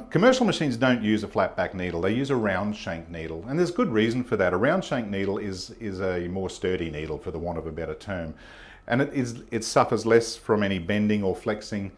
Commercial machines don't use a flat back needle, they use a round shank needle, and there's good reason for that. A round shank needle is a more sturdy needle, for the want of a better term, and it suffers less from any bending or flexing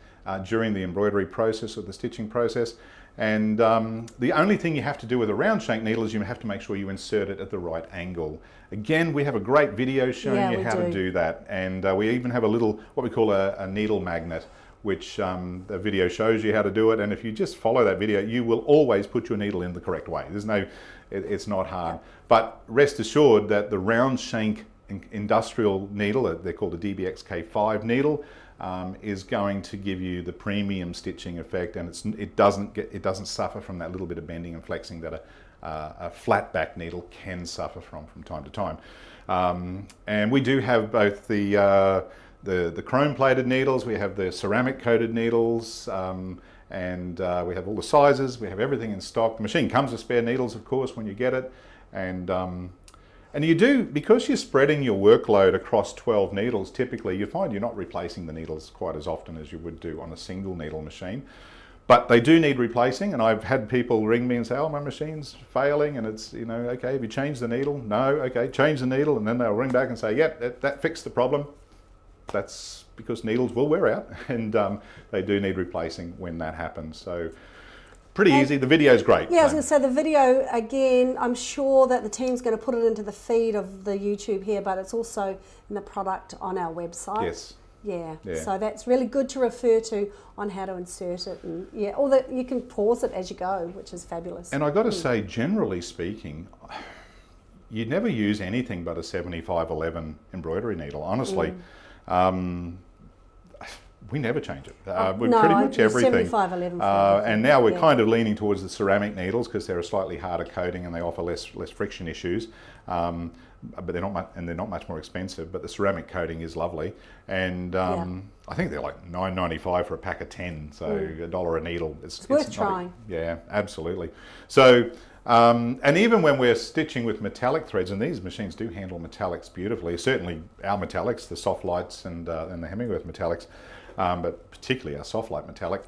during the embroidery process or the stitching process. And the only thing you have to do with a round shank needle is you have to make sure you insert it at the right angle. Again, we have a great video showing you how to do that, and we even have a little, what we call a needle magnet, which the video shows you how to do it, and if you just follow that video, you will always put your needle in the correct way. It's not hard. But rest assured that the round shank industrial needle, they're called a DBX K5 needle, is going to give you the premium stitching effect, and it doesn't suffer from that little bit of bending and flexing that a flat back needle can suffer from time to time. And we do have both the chrome plated needles, we have the ceramic coated needles, and we have all the sizes, we have everything in stock. The machine comes with spare needles, of course, when you get it, and you do, because you're spreading your workload across 12 needles, typically you find you're not replacing the needles quite as often as you would do on a single needle machine. But they do need replacing, and I've had people ring me and say, oh, my machine's failing, and it's, okay, have you changed the needle? No, okay, change the needle, and then they'll ring back and say, yep, that fixed the problem. That's because needles will wear out, and they do need replacing when that happens. So pretty easy. The video's great. Yeah, I was going to say the video, again, I'm sure that the team's going to put it into the feed of the YouTube here, but it's also in the product on our website. Yes. Yeah. So that's really good to refer to on how to insert it, and you can pause it as you go, which is fabulous. And I got to say, generally speaking, you never use anything but a 7511 embroidery needle, honestly. We never change it. We're pretty much everything. 7511. And now we're kind of leaning towards the ceramic needles because they're a slightly harder coating and they offer less friction issues. But they're not much more expensive. But the ceramic coating is lovely, and I think they're like $9.95 for a pack of 10, so $1 a needle. It's worth trying. Yeah, absolutely. So. And even when we're stitching with metallic threads, and these machines do handle metallics beautifully, certainly our metallics, the soft lights and the Hemingworth metallics, but particularly our soft light metallic,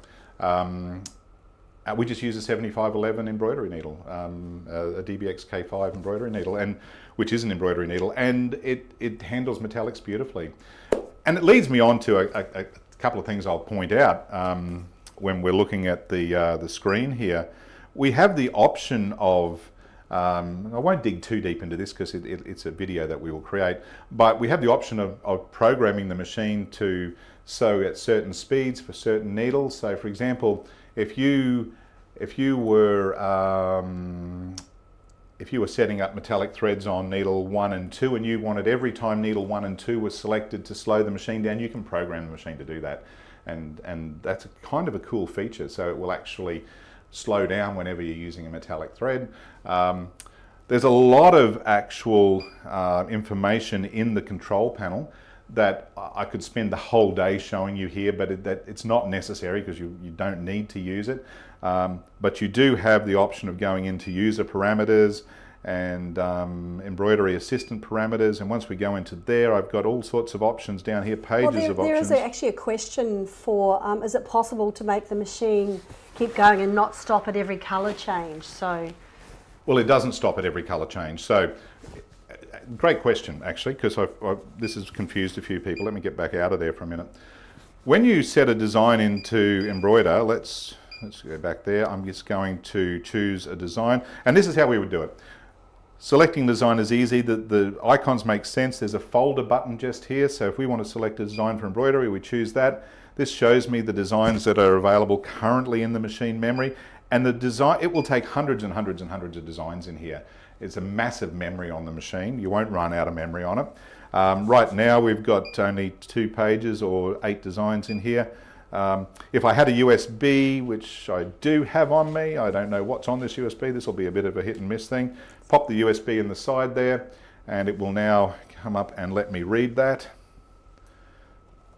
we just use a 7511 embroidery needle, a DBX K5 embroidery needle, which is an embroidery needle, and it handles metallics beautifully. And it leads me on to a couple of things I'll point out when we're looking at the screen here. We have the option of, I won't dig too deep into this because it's a video that we will create, but we have the option of programming the machine to sew at certain speeds for certain needles. So for example, if you were if you were setting up metallic threads on needle 1 and 2 and you wanted every time needle 1 and 2 was selected to slow the machine down, you can program the machine to do that. And that's kind of a cool feature. So it will actually slow down whenever you're using a metallic thread. There's a lot of actual information in the control panel that I could spend the whole day showing you here, but it's not necessary because you don't need to use it. But you do have the option of going into user parameters and embroidery assistant parameters, and once we go into there, I've got all sorts of options down here, pages of options. There is actually a question for, is it possible to make the machine keep going and not stop at every colour change? Well, it doesn't stop at every colour change. So, great question actually, because this has confused a few people. Let me get back out of there for a minute. When you set a design into embroider, let's go back there. I'm just going to choose a design, and this is how we would do it. Selecting design is easy. The icons make sense. There's a folder button just here. So if we want to select a design for embroidery, we choose that. This shows me the designs that are available currently in the machine memory. And the design, it will take hundreds and hundreds and hundreds of designs in here. It's a massive memory on the machine. You won't run out of memory on it. Right now we've got only 2 pages or 8 designs in here. If I had a USB, which I do have on me, I don't know what's on this USB, this will be a bit of a hit and miss thing. Pop the USB in the side there, and it will now come up and let me read that.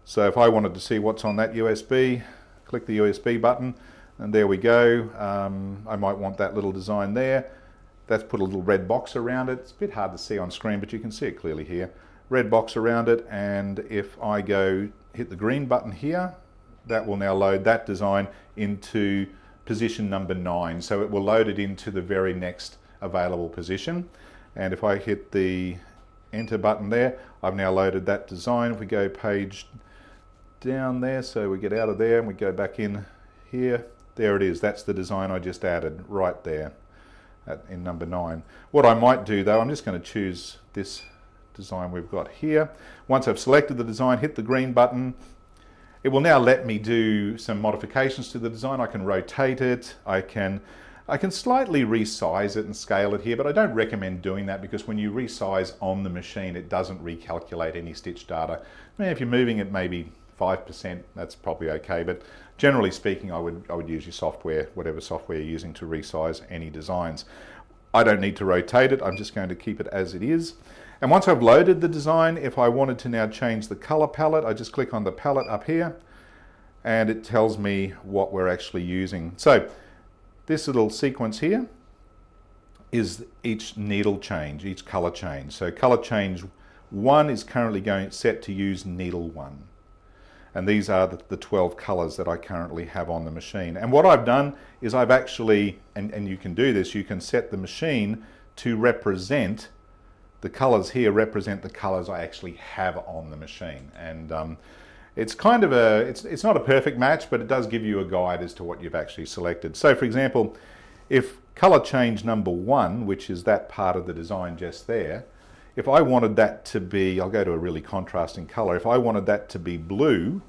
So if I wanted to see what's on that USB, click the USB button, and there we go. I might want that little design there. That's put a little red box around it. It's a bit hard to see on screen, but you can see it clearly here. Red box around it, and if I go hit the green button here, that will now load that design into position number 9. So it will load it into the very next available position. And if I hit the enter button there, I've now loaded that design. If we go page down there, so we get out of there and we go back in here, there it is. That's the design I just added right there in number 9. What I might do though, I'm just going to choose this design we've got here. Once I've selected the design, hit the green button. It will now let me do some modifications to the design. I can rotate it, I can slightly resize it and scale it here, but I don't recommend doing that because when you resize on the machine, it doesn't recalculate any stitch data. I mean, if you're moving it maybe 5%, that's probably okay, but generally speaking, I would use your software, whatever software you're using to resize any designs. I don't need to rotate it, I'm just going to keep it as it is. And once I've loaded the design, if I wanted to now change the color palette, I just click on the palette up here and it tells me what we're actually using. So this little sequence here is each needle change, each color change. So color change 1 is currently set to use needle 1. And these are the 12 colors that I currently have on the machine. And what I've done is I've actually, and you can do this, you can set the machine to represent the colors here represent the colors I actually have on the machine. And it's kind of it's not a perfect match, but it does give you a guide as to what you've actually selected. So for example, if color change number 1, which is that part of the design just there, if I wanted that to be, I'll go to a really contrasting color, if I wanted that to be blue,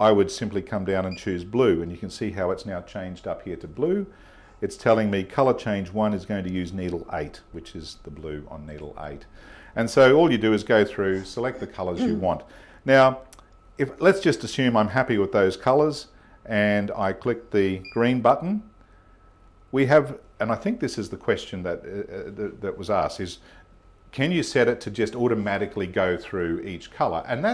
I would simply come down and choose blue, and you can see how it's now changed up here to blue. It's telling me color change 1 is going to use needle 8, which is the blue on needle 8. And so all you do is go through, select the colors you want. Now, let's just assume I'm happy with those colors, and I click the green button. We have, and I think this is the question that was asked, is can you set it to just automatically go through each color, and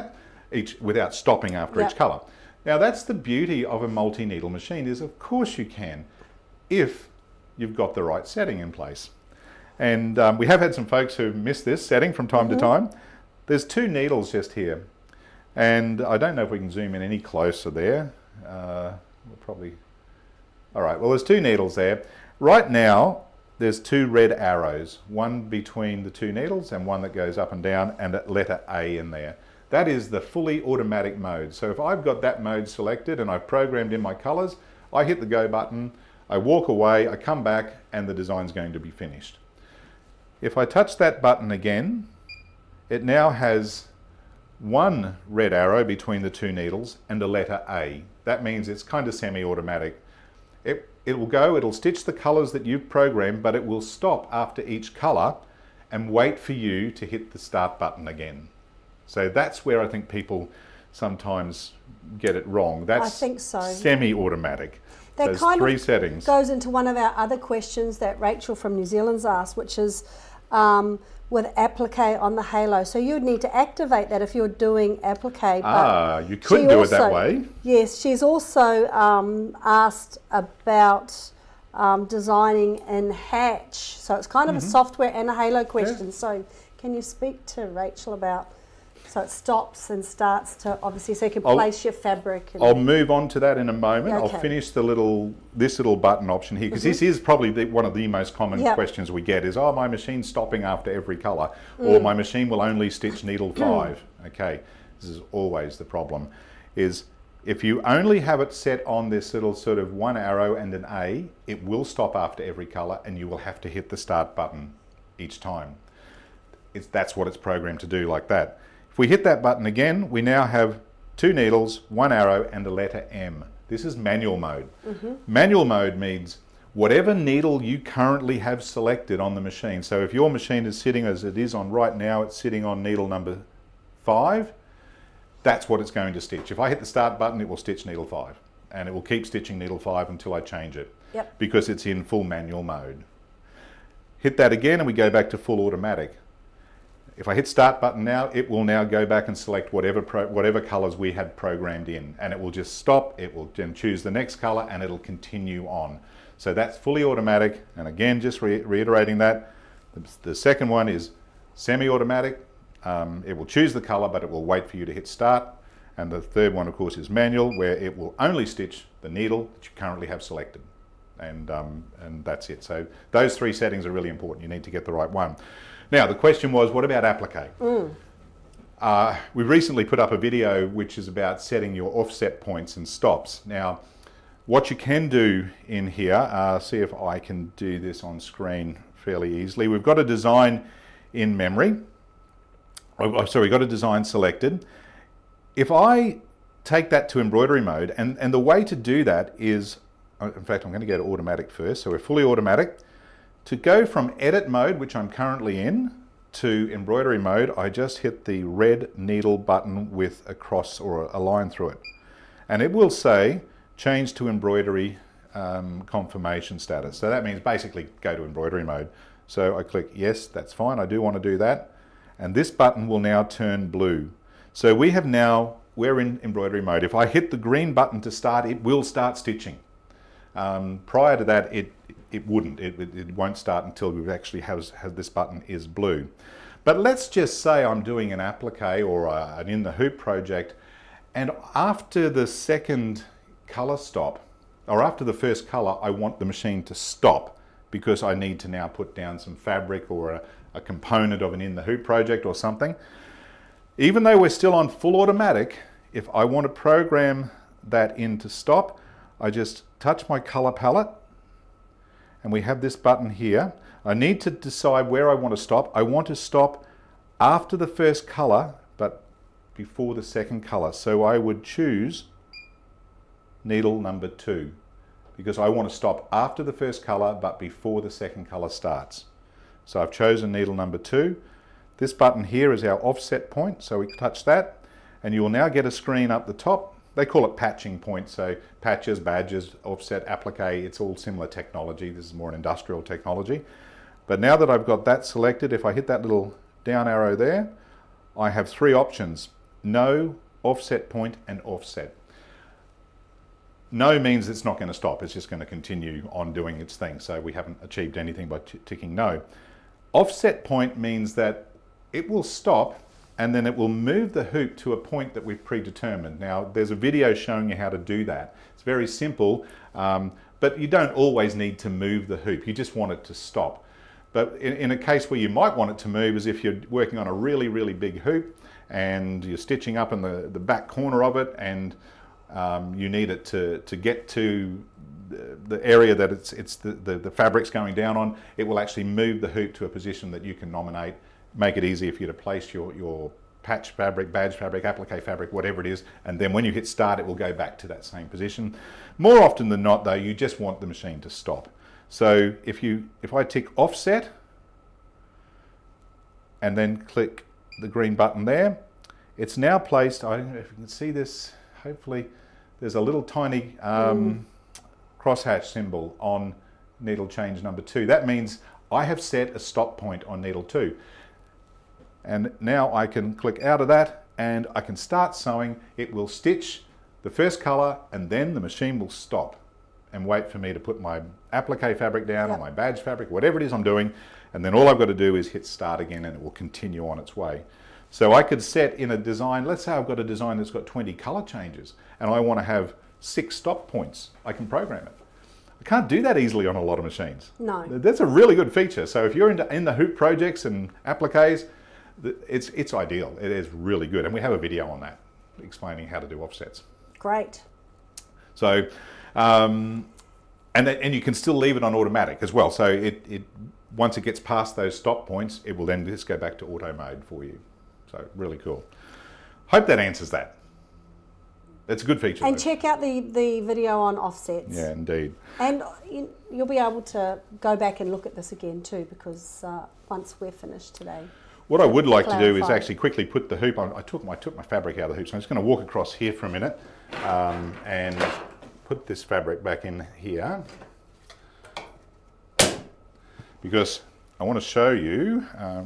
without stopping after each color? Now that's the beauty of a multi-needle machine, is of course you can, if you've got the right setting in place. And we have had some folks who missed this setting from time to time. There's 2 needles just here, and I don't know if we can zoom in any closer there. We'll probably, all right, well there's 2 needles there. Right now there's 2 red arrows, one between the 2 needles and one that goes up and down, and a letter A in there. That is the fully automatic mode. So if I've got that mode selected and I've programmed in my colors, I hit the go button, I walk away, I come back, and the design's going to be finished. If I touch that button again, it now has 1 red arrow between the 2 needles and a letter A. That means it's kind of semi-automatic. It will go, it'll stitch the colours that you've programmed, but it will stop after each colour and wait for you to hit the start button again. So that's where I think people sometimes get it wrong. That's I think so. Semi-automatic. That Those kind three of settings. goes into one of our other questions that Rachel from New Zealand's asked, which is with Applique on the Halo. So you'd need to activate that if you're doing Applique. You could do it that way. Yes, she's also asked about designing in Hatch. So it's kind of a software and a Halo question. Yeah. So can you speak to Rachel about, so it stops and starts to, obviously, so you can place your fabric. I'll move on to that in a moment. Okay. I'll finish this little button option here, because this is probably one of the most common questions we get is, oh, my machine's stopping after every colour, or my machine will only stitch needle 5. Okay, this is always the problem, is if you only have it set on this little sort of one arrow and an A, it will stop after every colour and you will have to hit the start button each time. That's what it's programmed to do, like that. If we hit that button again, we now have 2 needles, 1 arrow and a letter M. This is manual mode. Manual mode means whatever needle you currently have selected on the machine. So if your machine is sitting as it is on right now, it's sitting on needle number 5, that's what it's going to stitch. If I hit the start button, it will stitch needle 5 and it will keep stitching needle 5 until I change it, because it's in full manual mode. Hit that again and we go back to full automatic. If I hit start button now, it will now go back and select whatever colours we had programmed in, and it will just stop, it will then choose the next colour and it'll continue on. So that's fully automatic, and again, just reiterating that, the second one is semi-automatic. It will choose the colour, but it will wait for you to hit start. And the third one, of course, is manual, where it will only stitch the needle that you currently have selected. And that's it. So those 3 settings are really important. You need to get the right one. Now, the question was, what about Applique? We recently put up a video which is about setting your offset points and stops. Now, what you can do in here, see if I can do this on screen fairly easily. We've got a design in memory. Oh, sorry, we've got a design selected. If I take that to embroidery mode, and the way to do that is, in fact, I'm going to go to automatic first. So we're fully automatic. To go from edit mode, which I'm currently in, to embroidery mode, I just hit the red needle button with a cross or a line through it. And it will say, change to embroidery confirmation status. So that means basically go to embroidery mode. So I click yes, that's fine, I do want to do that. And this button will now turn blue. So we're in embroidery mode. If I hit the green button to start, it will start stitching. Prior to that, it wouldn't. It won't start until we actually have this button is blue. But let's just say I'm doing an applique or an in the hoop project, and after the second color stop, or after the first color, I want the machine to stop because I need to now put down some fabric or a component of an in the hoop project or something. Even though we're still on full automatic, if I want to program that in to stop, I just touch my color palette and we have this button here. I need to decide where I want to stop. I want to stop after the first color, but before the second color. So I would choose needle number 2 because I want to stop after the first color, but before the second color starts. So I've chosen needle number 2. This button here is our offset point. So we touch that and you will now get a screen up the top. They call it patching points, so patches, badges, offset, applique, it's all similar technology. This is more an industrial technology. But now that I've got that selected, if I hit that little down arrow there, I have 3 options: no, offset point, and offset. No means it's not going to stop, it's just going to continue on doing its thing, so we haven't achieved anything by ticking no. Offset point means that it will stop and then it will move the hoop to a point that we've predetermined. Now, there's a video showing you how to do that. It's very simple, but you don't always need to move the hoop. You just want it to stop. But in a case where you might want it to move is if you're working on a really, really big hoop and you're stitching up in the back corner of it and you need it to get to the area that the fabric's going down on, it will actually move the hoop to a position that you can nominate, make it easier for you to place your patch fabric, badge fabric, applique fabric, whatever it is, and then when you hit start it will go back to that same position. More often than not though, you just want the machine to stop. So if I tick offset and then click the green button there, it's now placed, I don't know if you can see this, hopefully there's a little tiny crosshatch symbol on needle change number 2. That means I have set a stop point on needle 2. And now I can click out of that and I can start sewing. It will stitch the first colour and then the machine will stop and wait for me to put my applique fabric down or my badge fabric, whatever it is I'm doing, and then all I've got to do is hit start again and it will continue on its way. So I could set in a design, let's say I've got a design that's got 20 colour changes and I want to have 6 stop points. I can program it. I can't do that easily on a lot of machines. No. That's a really good feature. So if you're in the hoop projects and appliques, it's ideal. It is really good. And we have a video on that explaining how to do offsets. Great. So, and you can still leave it on automatic as well. So it once it gets past those stop points, it will then just go back to auto mode for you. So really cool. Hope that answers that. It's a good feature. And check out the video on offsets. Yeah, indeed. And you'll be able to go back and look at this again too, because once we're finished today. What I would like to do is actually quickly put the hoop on. I took my fabric out of the hoop, so I'm just going to walk across here for a minute and put this fabric back in here, because I want to show you,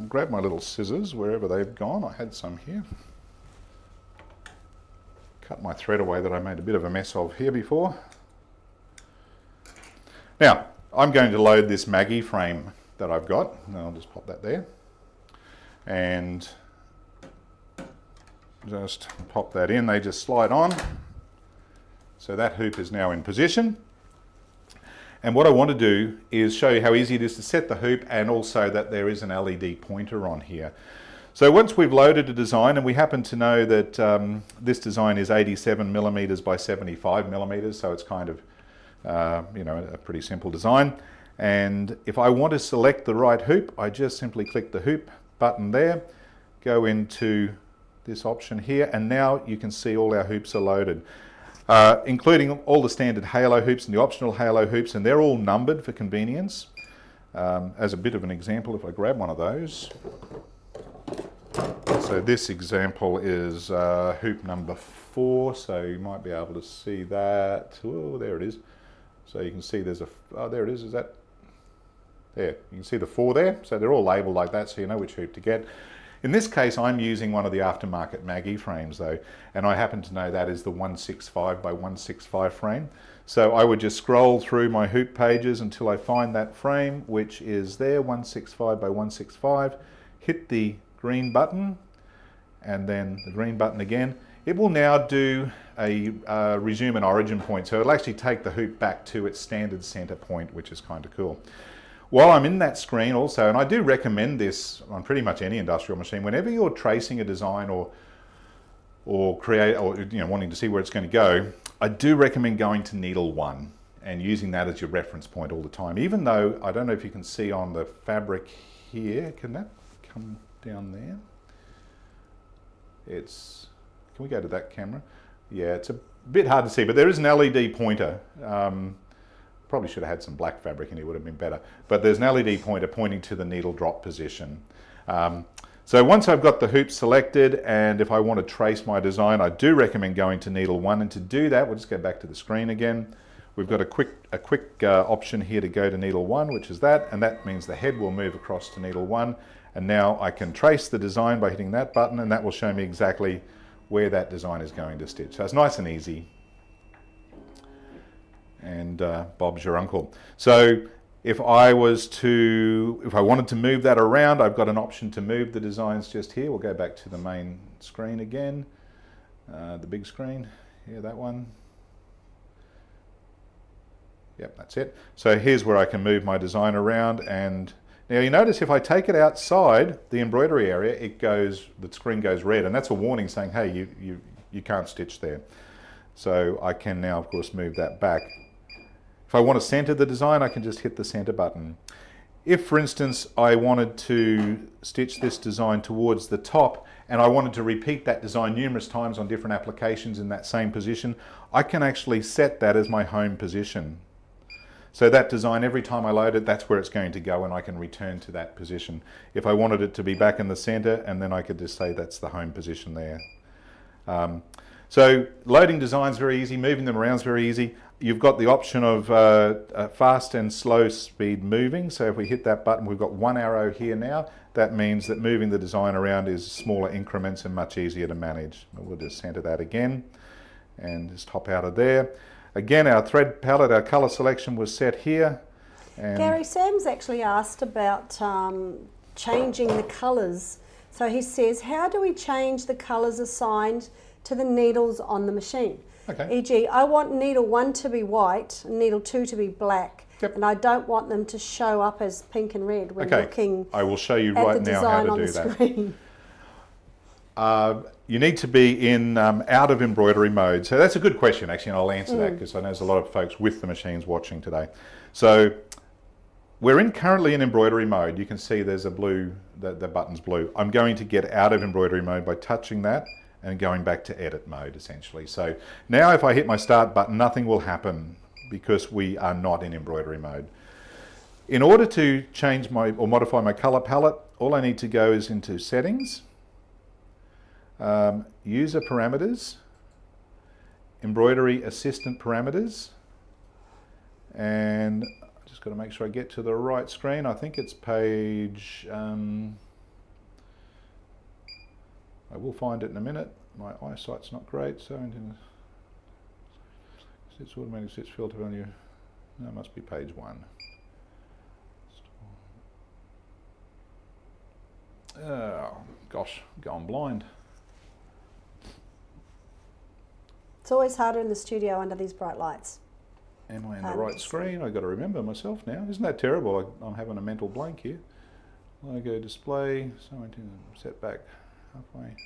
grab my little scissors wherever they've gone. I had some here. Cut my thread away that I made a bit of a mess of here before. Now, I'm going to load this Maggie frame that I've got. And I'll just pop that there. And just pop that in. They just slide on. So that hoop is now in position. And what I want to do is show you how easy it is to set the hoop, and also that there is an LED pointer on here. So once we've loaded a design, and we happen to know that this design is 87 millimeters by 75 millimeters, so it's kind of a pretty simple design. And if I want to select the right hoop, I just simply click the hoop button there, go into this option here, and now you can see all our hoops are loaded, including all the standard Halo hoops and the optional Halo hoops, and they're all numbered for convenience. As a bit of an example, if I grab one of those. So this example is hoop number 4, so you might be able to see that. Oh, there it is. So you can see there's there it is that? There, you can see the 4 there. So they're all labelled like that, so you know which hoop to get. In this case, I'm using one of the aftermarket Maggie frames though, and I happen to know that is the 165 by 165 frame. So I would just scroll through my hoop pages until I find that frame, which is there, 165 by 165, hit the green button, and then the green button again. It will now do a resume an origin point, so it'll actually take the hoop back to its standard center point, which is kind of cool. While I'm in that screen also, and I do recommend this on pretty much any industrial machine, whenever you're tracing a design or wanting to see where it's going to go, I do recommend going to needle 1 and using that as your reference point all the time. Even though, I don't know if you can see on the fabric here, can that come down there? Can we go to that camera? Yeah, it's a bit hard to see, but there is an LED pointer. Probably should have had some black fabric in here, would have been better. But there's an LED pointer pointing to the needle drop position. So once I've got the hoop selected, and if I want to trace my design, I do recommend going to needle 1. And to do that, we'll just go back to the screen again. We've got a quick option here to go to needle 1, which is that, and that means the head will move across to needle 1. And now I can trace the design by hitting that button, and that will show me exactly where that design is going to stitch. So it's nice and easy. And Bob's your uncle. So if I wanted to move that around, I've got an option to move the designs just here. We'll go back to the main screen again, the big screen, here, that one. Yep, that's it. So here's where I can move my design around, and now you notice if I take it outside the embroidery area, the screen goes red, and that's a warning saying, hey, you can't stitch there. So I can now, of course, move that back. If I want to center the design, I can just hit the center button. if, for instance, I wanted to stitch this design towards the top and I wanted to repeat that design numerous times on different applications in that same position, I can actually set that as my home position. So that design, every time I load it, that's where it's going to go, and I can return to that position. If I wanted it to be back in the center, and then I could just say that's the home position there. So loading designs very easy, moving them around is very easy. You've got the option of fast and slow speed moving. So if we hit that button, we've got one arrow here now. That means that moving the design around is smaller increments and much easier to manage. We'll just center that again and just hop out of there. Again, our thread palette, our color selection was set here. And Gary, Sam's actually asked about changing the colors. So he says, how do we change the colors assigned to the needles on the machine? Okay. E.g., I want needle 1 to be white and needle 2 to be black. Yep. And I don't want them to show up as pink and red when looking I will show you at right the now how design to on do the that. screen. You need to be in out of embroidery mode. So that's a good question, actually, and I'll answer that because I know there's a lot of folks with the machines watching today. So we're currently in embroidery mode. You can see there's a blue, the button's blue. I'm going to get out of embroidery mode by touching that and going back to edit mode, essentially. So now if I hit my start button, nothing will happen because we are not in embroidery mode. In order to change or modify my color palette, all I need to go is into settings, user parameters, embroidery assistant parameters, and I just got to make sure I get to the right screen. I think it's page, I will find it in a minute. My eyesight's not great, so it's automatic stitch filter value. No, it must be page 1. Oh gosh, gone blind. It's always harder in the studio under these bright lights. Am I in the right screen? I've got to remember myself now. Isn't that terrible? I'm having a mental blank here. Logo display, set back halfway.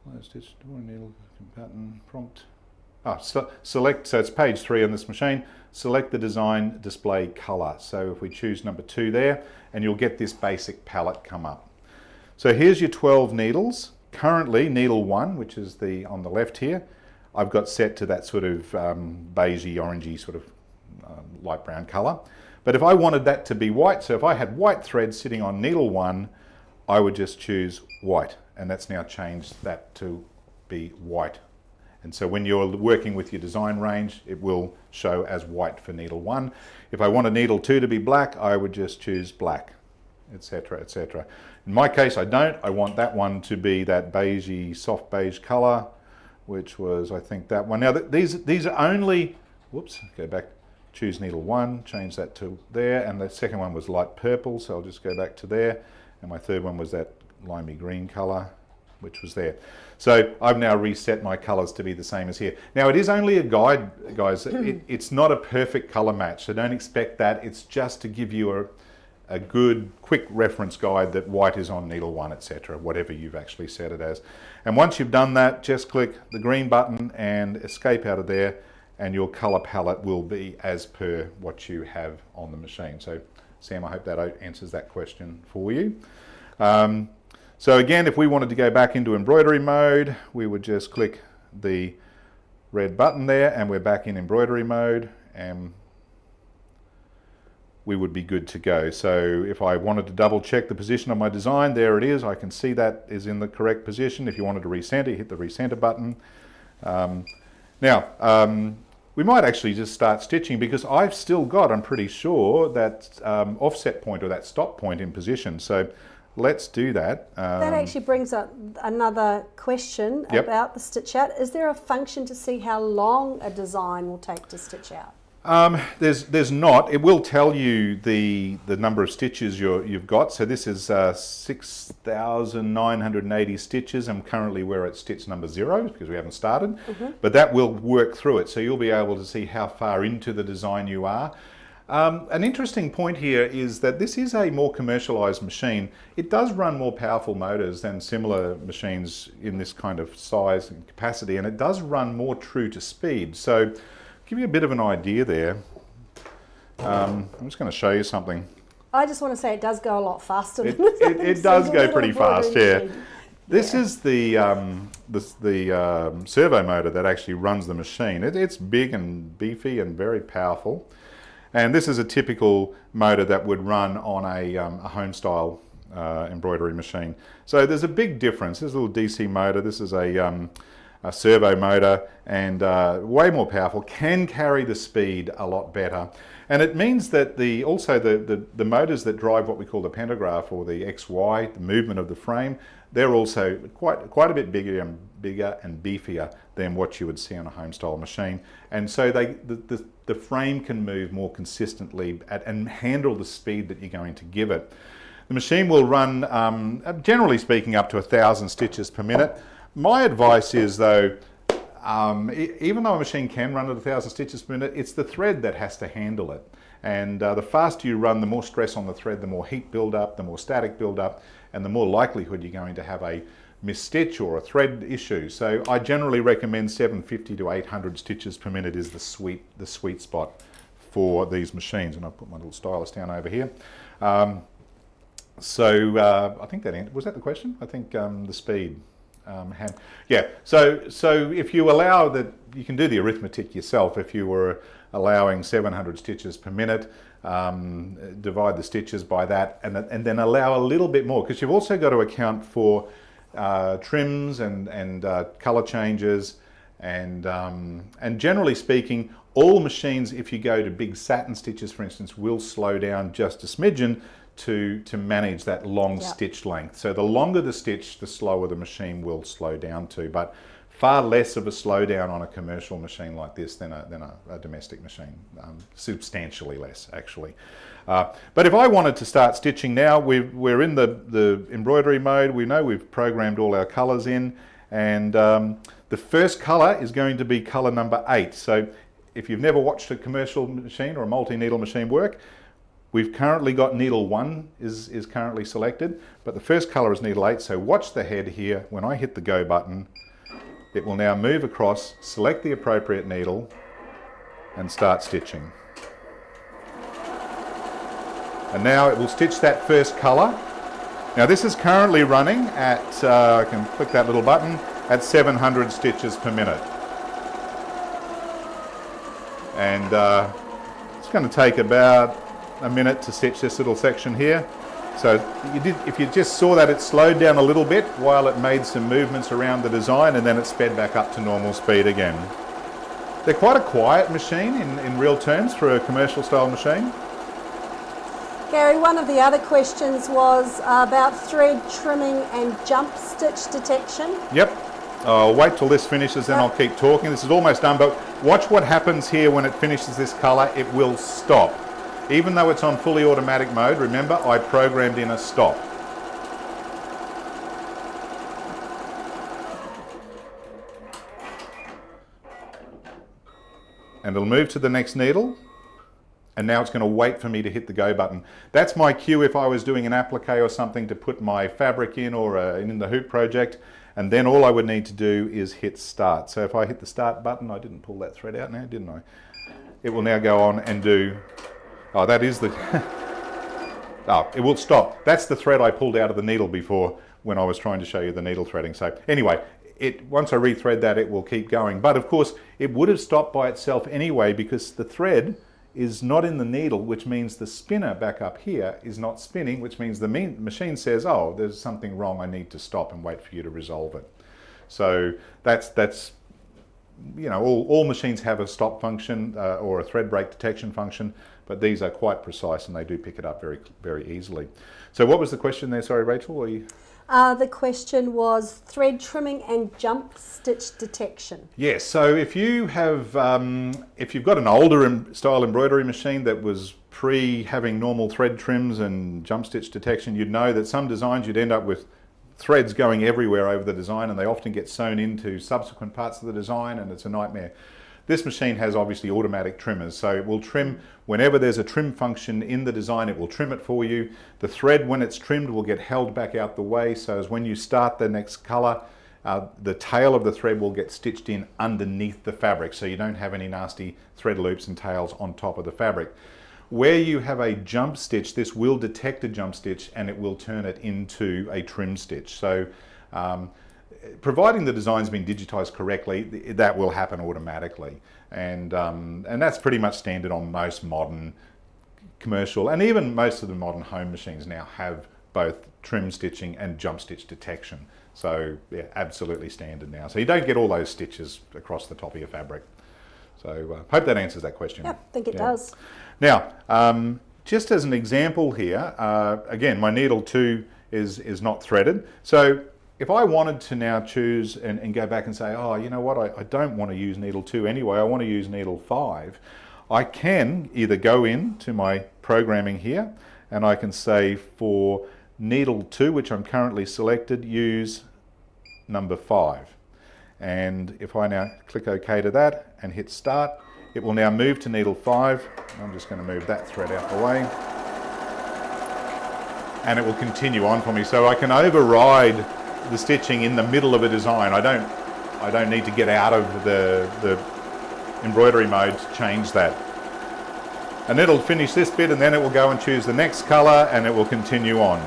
Load stitch, needle, pattern, prompt. Select, so it's page 3 on this machine. Select the design display color. So if we choose number 2 there, and you'll get this basic palette come up. So here's your 12 needles. Currently, needle 1, which is on the left here, I've got set to that sort of beigey, orangey sort of light brown color. But if I wanted that to be white, so if I had white thread sitting on needle 1, I would just choose white, and that's now changed that to be white. And so when you're working with your design range, it will show as white for needle 1. If I want a needle 2 to be black, I would just choose black, etc., etc. In my case, I don't. I want that one to be that beigey, soft beige color, which was, I think, that one. Now, these are only, whoops, go back, choose needle 1, change that to there, and the second one was light purple, so I'll just go back to there, and my third one was that limey green color, which was there. So I've now reset my colors to be the same as here. Now, it is only a guide, guys. It's not a perfect color match, so don't expect that. It's just to give you a good, quick reference guide that white is on needle 1, etc., whatever you've actually set it as. And once you've done that, just click the green button and escape out of there, and your color palette will be as per what you have on the machine. So, Sam, I hope that answers that question for you. So again, if we wanted to go back into embroidery mode, we would just click the red button there, and we're back in embroidery mode, and we would be good to go. So if I wanted to double check the position of my design, there it is. I can see that is in the correct position. If you wanted to recenter, hit the recenter button. We might actually just start stitching, because I've still got, I'm pretty sure, that offset point or that stop point in position. So let's do that. That actually brings up another question about the stitch out. Is there a function to see how long a design will take to stitch out? There's not. It will tell you the number of stitches you've got. So this is 6,980 stitches. I'm currently we're at stitch number 0 because we haven't started. But that will work through it. So you'll be able to see how far into the design you are. An interesting point here is that this is a more commercialized machine. It does run more powerful motors than similar machines in this kind of size and capacity, and it does run more true to speed. So give you a bit of an idea there. I'm just going to show you something. I just want to say it does go a lot faster. It does go pretty fast, yeah. Machine. This is the servo motor that actually runs the machine. It's big and beefy and very powerful. And this is a typical motor that would run on a home style embroidery machine. So there's a big difference. This is a little DC motor. This is a servo motor, and way more powerful, can carry the speed a lot better. And it means that also the motors that drive what we call the pantograph, or the XY, the movement of the frame, they're also quite a bit bigger and beefier than what you would see on a home style machine. And so the frame can move more consistently and handle the speed that you're going to give it. The machine will run, generally speaking, up to 1,000 stitches per minute. My advice is, though, even though a machine can run at 1,000 stitches per minute, it's the thread that has to handle it. And the faster you run, the more stress on the thread, the more heat build up, the more static build up, and the more likelihood you're going to have a misstitch or a thread issue. So I generally recommend 750 to 800 stitches per minute is the sweet spot for these machines. And I'll put my little stylus down over here. I think was that the question? I think the speed. Yeah, so if you allow that, you can do the arithmetic yourself. If you were allowing 700 stitches per minute, divide the stitches by that, and then allow a little bit more, because you've also got to account for trims and color changes, and generally speaking, all machines, if you go to big satin stitches, for instance, will slow down just a smidgen to manage that long stitch length. So the longer the stitch, the slower the machine will slow down to, but far less of a slowdown on a commercial machine like this than a domestic machine, substantially less actually. But if I wanted to start stitching now, we're in the embroidery mode. We know we've programmed all our colors in, and the first color is going to be color number 8. So if you've never watched a commercial machine or a multi-needle machine work, we've currently got needle 1 is currently selected, but the first color is needle 8, so watch the head here. When I hit the go button, it will now move across, select the appropriate needle, and start stitching. And now it will stitch that first color. Now this is currently running at, I can click that little button, at 700 stitches per minute. And it's going to take about a minute to stitch this little section here. So if you just saw that, it slowed down a little bit while it made some movements around the design, and then it sped back up to normal speed again. They're quite a quiet machine in real terms for a commercial style machine. Gary, one of the other questions was about thread trimming and jump stitch detection. Yep. I'll wait till this finishes, then I'll keep talking. This is almost done, but watch what happens here when it finishes this color. It will stop. Even though it's on fully automatic mode, remember, I programmed in a stop. And it'll move to the next needle, and now it's going to wait for me to hit the go button. That's my cue if I was doing an applique or something to put my fabric in, or in the hoop project, and then all I would need to do is hit start. So if I hit the start button, I didn't pull that thread out now, didn't I? It will now go on and do... Oh, that is the... Oh, it will stop. That's the thread I pulled out of the needle before when I was trying to show you the needle threading. So anyway, once I rethread that, it will keep going. But of course, it would have stopped by itself anyway, because the thread is not in the needle, which means the spinner back up here is not spinning, which means the machine says, oh, there's something wrong, I need to stop and wait for you to resolve it. So that's you know, all machines have a stop function or a thread break detection function, but these are quite precise and they do pick it up very, very easily. So what was the question there? Sorry, Rachel. The question was thread trimming and jump stitch detection. Yes. So if you have, if you've got an older style embroidery machine that was pre having normal thread trims and jump stitch detection, you'd know that some designs you'd end up with threads going everywhere over the design, and they often get sewn into subsequent parts of the design, and it's a nightmare. This machine has obviously automatic trimmers, so it will trim whenever there's a trim function in the design. It will trim it for you. The thread, when it's trimmed, will get held back out the way, so as when you start the next color, the tail of the thread will get stitched in underneath the fabric, so you don't have any nasty thread loops and tails on top of the fabric. Where you have a jump stitch, this will detect a jump stitch and it will turn it into a trim stitch. So providing the design's been digitized correctly, that will happen automatically. And that's pretty much standard on most modern commercial, and even most of the modern home machines now have both trim stitching and jump stitch detection. So yeah, absolutely standard now. So you don't get all those stitches across the top of your fabric. So hope that answers that question. Yeah, I think it does. Now, just as an example here, again, my needle 2 is not threaded. So if I wanted to now choose and go back and say, oh, you know what, I don't want to use needle 2 anyway, I want to use needle 5, I can either go into my programming here and I can say for needle 2, which I'm currently selected, use number 5. And if I now click OK to that and hit start, it will now move to needle 5. I'm just going to move that thread out the way. And it will continue on for me. So I can override the stitching in the middle of a design. I don't need to get out of the embroidery mode to change that. And it'll finish this bit and then it will go and choose the next colour and it will continue on.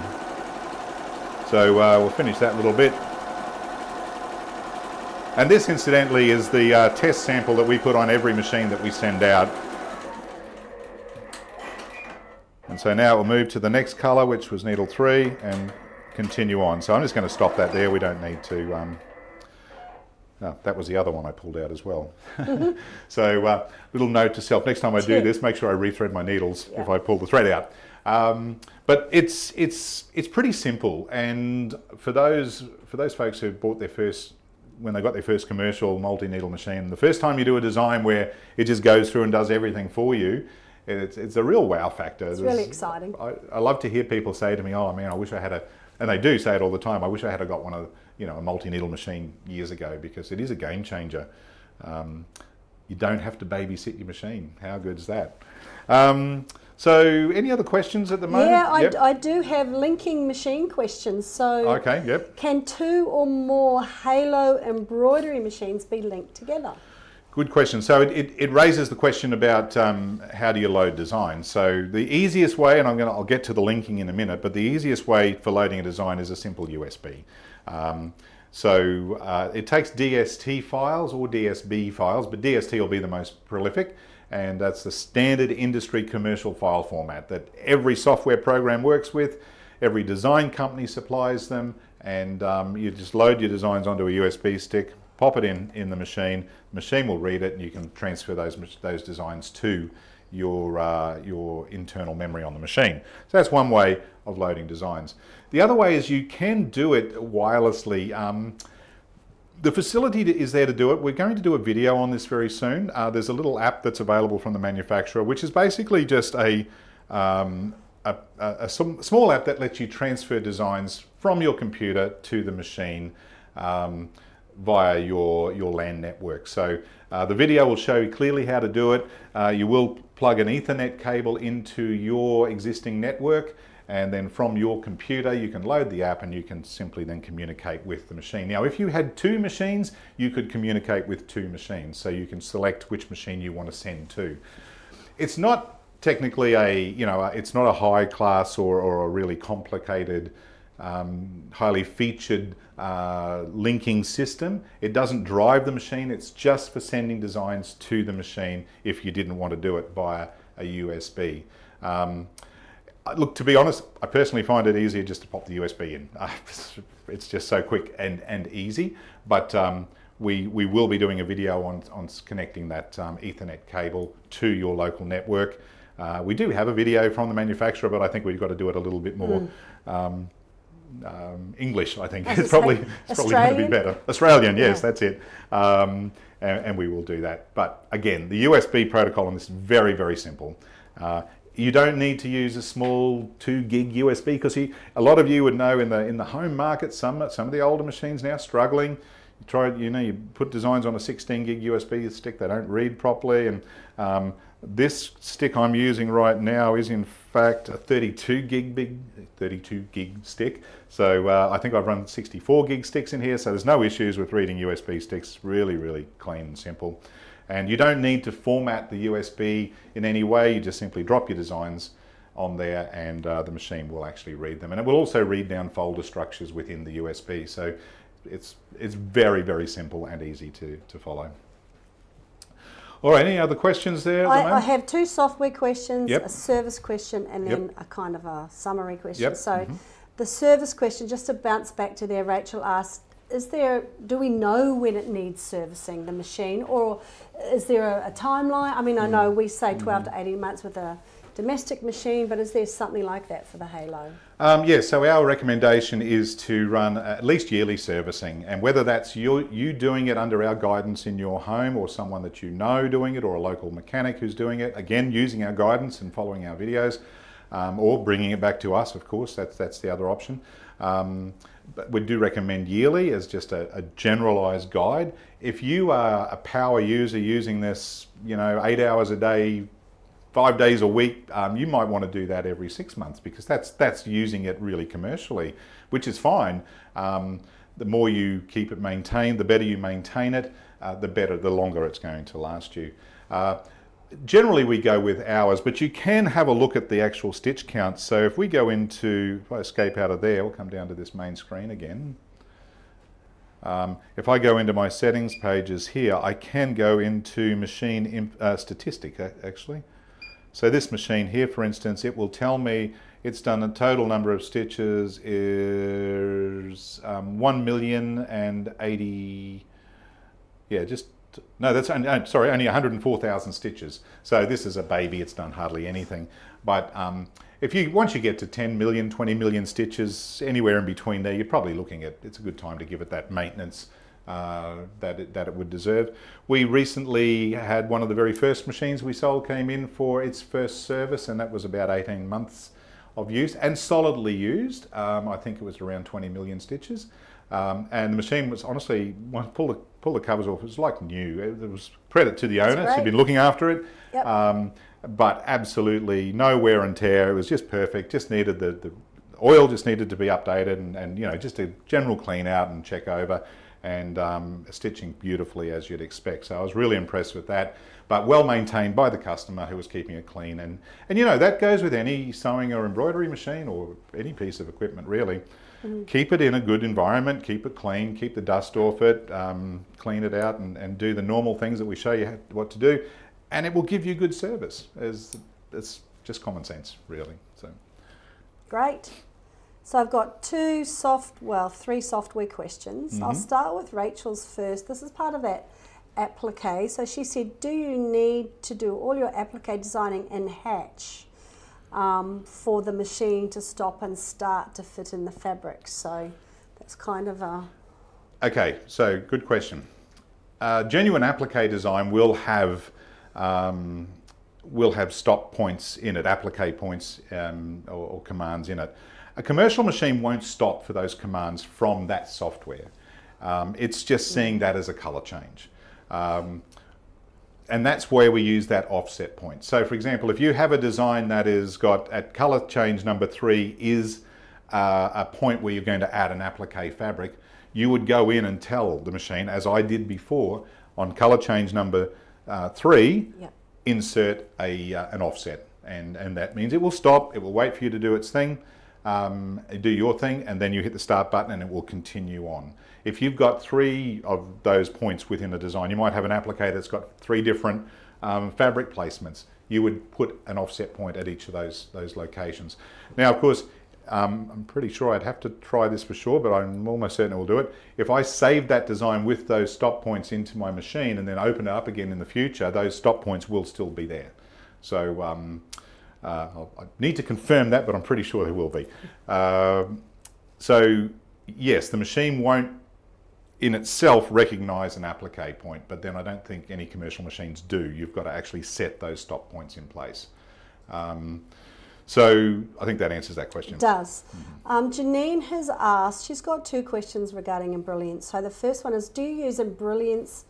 So we'll finish that little bit. And this incidentally is the test sample that we put on every machine that we send out. And so now we'll move to the next colour, which was needle 3, and continue on. So I'm just going to stop that there. We don't need to... that was the other one I pulled out as well. So little note to self, next time I do this, make sure I rethread my needles if I pull the thread out. But it's pretty simple, and for those folks who bought their first, when they got their first commercial multi-needle machine, the first time you do a design where it just goes through and does everything for you, it's a real wow factor. It's really exciting. I love to hear people say to me, oh man, I wish I had a, and they do say it all the time, I wish I had got one of, a multi-needle machine years ago, because it is a game changer. You don't have to babysit your machine. How good is that? So any other questions at the moment? Yeah, I do have linking machine questions. So okay, yep. Can 2 or more Halo embroidery machines be linked together? Good question. So it raises the question about how do you load designs. So the easiest way, and I'll get to the linking in a minute, but the easiest way for loading a design is a simple USB. It takes DST files or DSB files, but DST will be the most prolific, and that's the standard industry commercial file format that every software program works with, every design company supplies them, and you just load your designs onto a USB stick, pop it in the machine will read it, and you can transfer those designs to your internal memory on the machine. So that's one way of loading designs. The other way is you can do it wirelessly. The facility is there to do it. We're going to do a video on this very soon. There's a little app that's available from the manufacturer, which is basically just a small app that lets you transfer designs from your computer to the machine via your LAN network. So the video will show you clearly how to do it. You will plug an Ethernet cable into your existing network, and then from your computer you can load the app and you can simply then communicate with the machine. Now if you had 2 machines, you could communicate with 2 machines, so you can select which machine you want to send to. It's not technically it's not a high class or a really complicated highly featured linking system. It doesn't drive the machine, it's just for sending designs to the machine if you didn't want to do it via a USB. Look, to be honest, I personally find it easier just to pop the USB in. It's just so quick and easy, but we will be doing a video on connecting that Ethernet cable to your local network. We do have a video from the manufacturer, but I think we've got to do it a little bit more English, I think. It's probably going to be better. Australian, yes, that's it. And we will do that. But again, the USB protocol on this is very, very simple. You don't need to use a small 2 gig USB, because a lot of you would know in the home market, some of the older machines now struggling. You try, you put designs on a 16 gig USB stick, they don't read properly, and this stick I'm using right now is in fact a 32 gig stick. So I think I've run 64 gig sticks in here, so there's no issues with reading USB sticks. Really, really clean and simple. And you don't need to format the USB in any way. You just simply drop your designs on there, and the machine will actually read them. And it will also read down folder structures within the USB. So it's very, very simple and easy to follow. All right, any other questions there? I have 2 software questions, Yep. a service question, and then a kind of a summary question. Yep. So the service question, just to bounce back to there, Rachel asked, do we know when it needs servicing, the machine, or is there a timeline? I mean, I know we say 12 to 18 months with a domestic machine, but is there something like that for the Halo? Yes, so our recommendation is to run at least yearly servicing, and whether that's you doing it under our guidance in your home, or someone that you know doing it, or a local mechanic who's doing it, again using our guidance and following our videos, or bringing it back to us, of course, that's the other option. But we do recommend yearly as just a generalised guide. If you are a power user using this, 8 hours a day, 5 days a week, you might want to do that every 6 months, because that's using it really commercially, which is fine. The more you keep it maintained, the better you maintain it, the longer it's going to last you. Generally we go with hours, but you can have a look at the actual stitch count. So if we go into, if I escape out of there, we'll come down to this main screen again. If I go into my settings pages here, I can go into machine statistic actually. So this machine here, for instance, it will tell me it's done a total number of stitches is 1,080,000, that's only 104,000 stitches. So this is a baby, it's done hardly anything. But once you get to 10 million, 20 million stitches, anywhere in between there, you're probably looking at, it's a good time to give it that maintenance that it would deserve. We recently had one of the very first machines we sold came in for its first service, and that was about 18 months of use and solidly used. I think it was around 20 million stitches. And the machine was honestly, pull the covers off, it was like new. It was credit to the owner, she'd been looking after it. Yep. But absolutely no wear and tear. It was just perfect. Just needed the oil just needed to be updated, and just a general clean out and check over, and stitching beautifully as you'd expect. So I was really impressed with that, but well maintained by the customer who was keeping it clean. And that goes with any sewing or embroidery machine or any piece of equipment really. Keep it in a good environment, keep it clean, keep the dust off it, clean it out, and do the normal things that we show you what to do, and it will give you good service. It's just common sense really. So great. So I've got 3 software questions. I'll start with Rachel's first. This is part of that applique. So she said, do you need to do all your applique designing in Hatch for the machine to stop and start to fit in the fabric? So that's kind of a... Okay, so good question. Genuine applique design will have stop points in it, applique points or commands in it. A commercial machine won't stop for those commands from that software. It's just seeing that as a color change. And that's where we use that offset point. So for example, if you have a design that is got at color change number 3 is a point where you're going to add an applique fabric, you would go in and tell the machine, as I did before, on color change number 3, insert an offset. And that means it will stop, it will wait for you to do its thing, do your thing, and then you hit the start button and it will continue on. If you've got 3 of those points within a design, you might have an applique that's got 3 different fabric placements. You would put an offset point at each of those locations. Now, of course, I'm pretty sure I'd have to try this for sure, but I'm almost certain it will do it. If I save that design with those stop points into my machine and then open it up again in the future, those stop points will still be there. So I need to confirm that, but I'm pretty sure there will be. So yes, the machine won't in itself recognize an applique point, but then I don't think any commercial machines do. You've got to actually set those stop points in place. So I think that answers that question. It does. Janine has asked, she's got 2 questions regarding Embrilliance. So the first one is, do you use Embrilliance